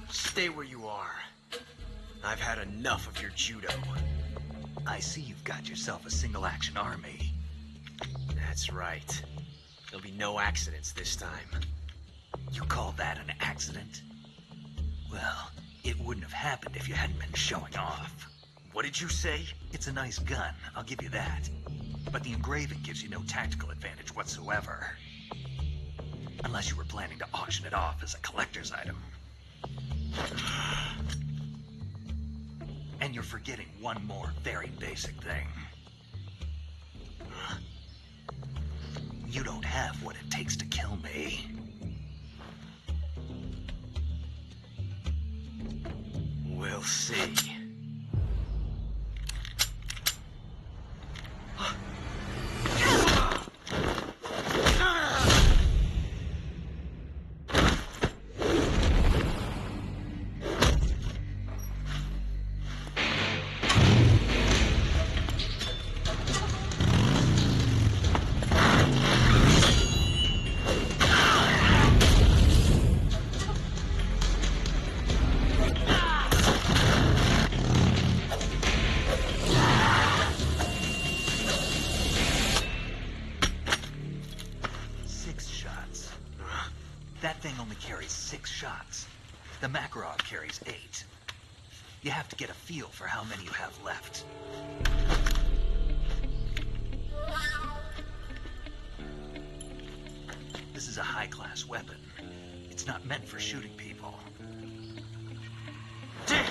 Speaker 9: Stay where you are. I've had enough of your judo.
Speaker 1: I see you've got yourself a single-action army.
Speaker 9: That's right. There'll be no accidents this time.
Speaker 1: You call that an accident? Well, it wouldn't have happened if you hadn't been showing off.
Speaker 9: What did you say?
Speaker 1: It's a nice gun, I'll give you that. But the engraving gives you no tactical advantage whatsoever. Unless you were planning to auction it off as a collector's item. And you're forgetting one more very basic thing. You don't have what it takes to kill me.
Speaker 9: We'll see.
Speaker 1: That thing only carries 6 shots. The Makarov carries 8. You have to get a feel for how many you have left. This is a high-class weapon. It's not meant for shooting people. Damn!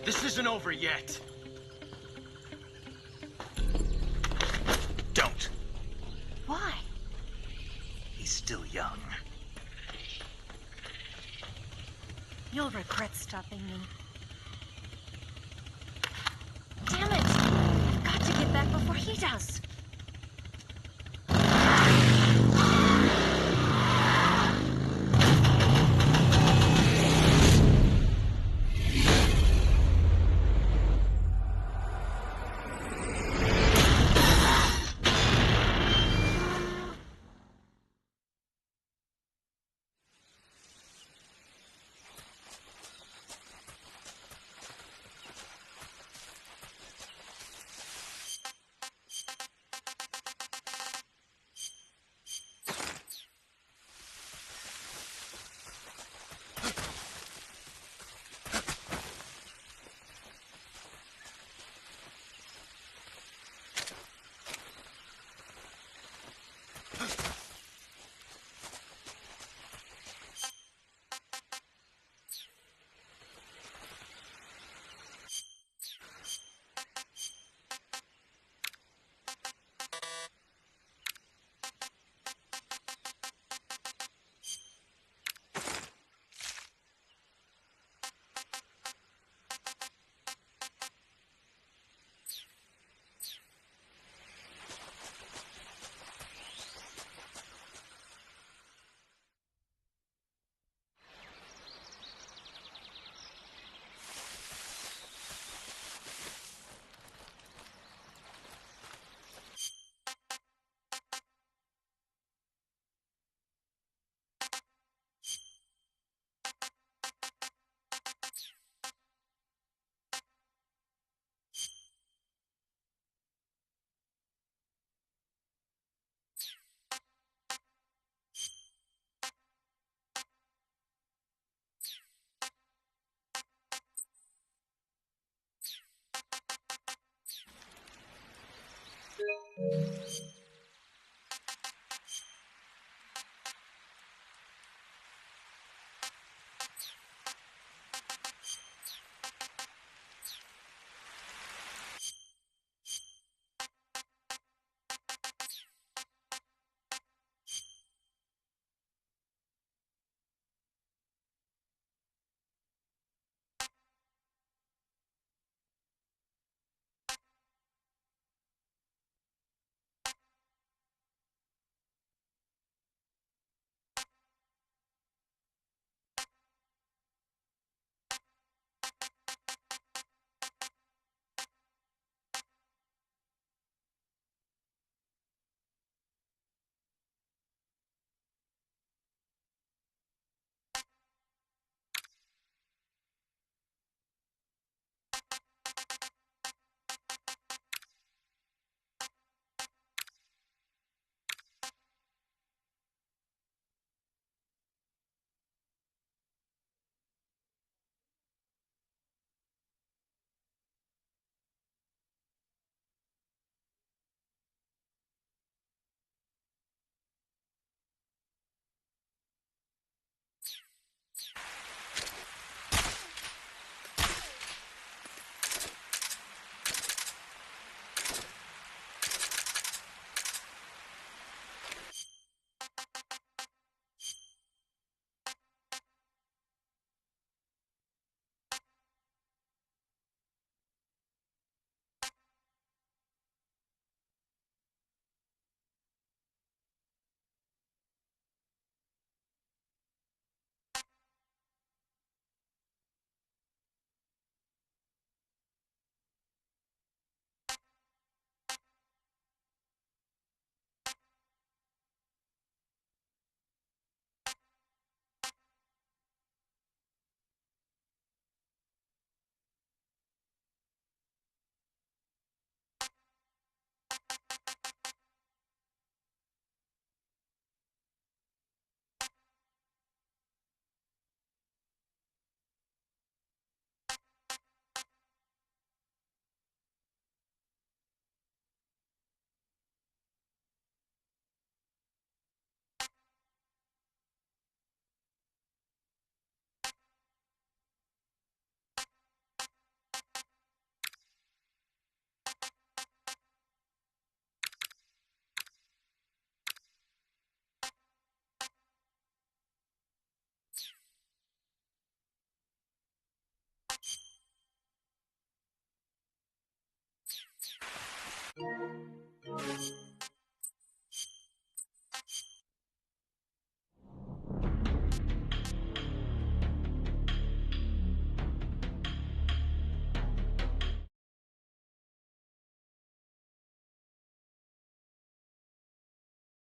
Speaker 9: This isn't over yet.
Speaker 1: Don't.
Speaker 16: Why?
Speaker 1: He's still young.
Speaker 16: You'll regret stopping me. Damn it! I've got to get back before he does.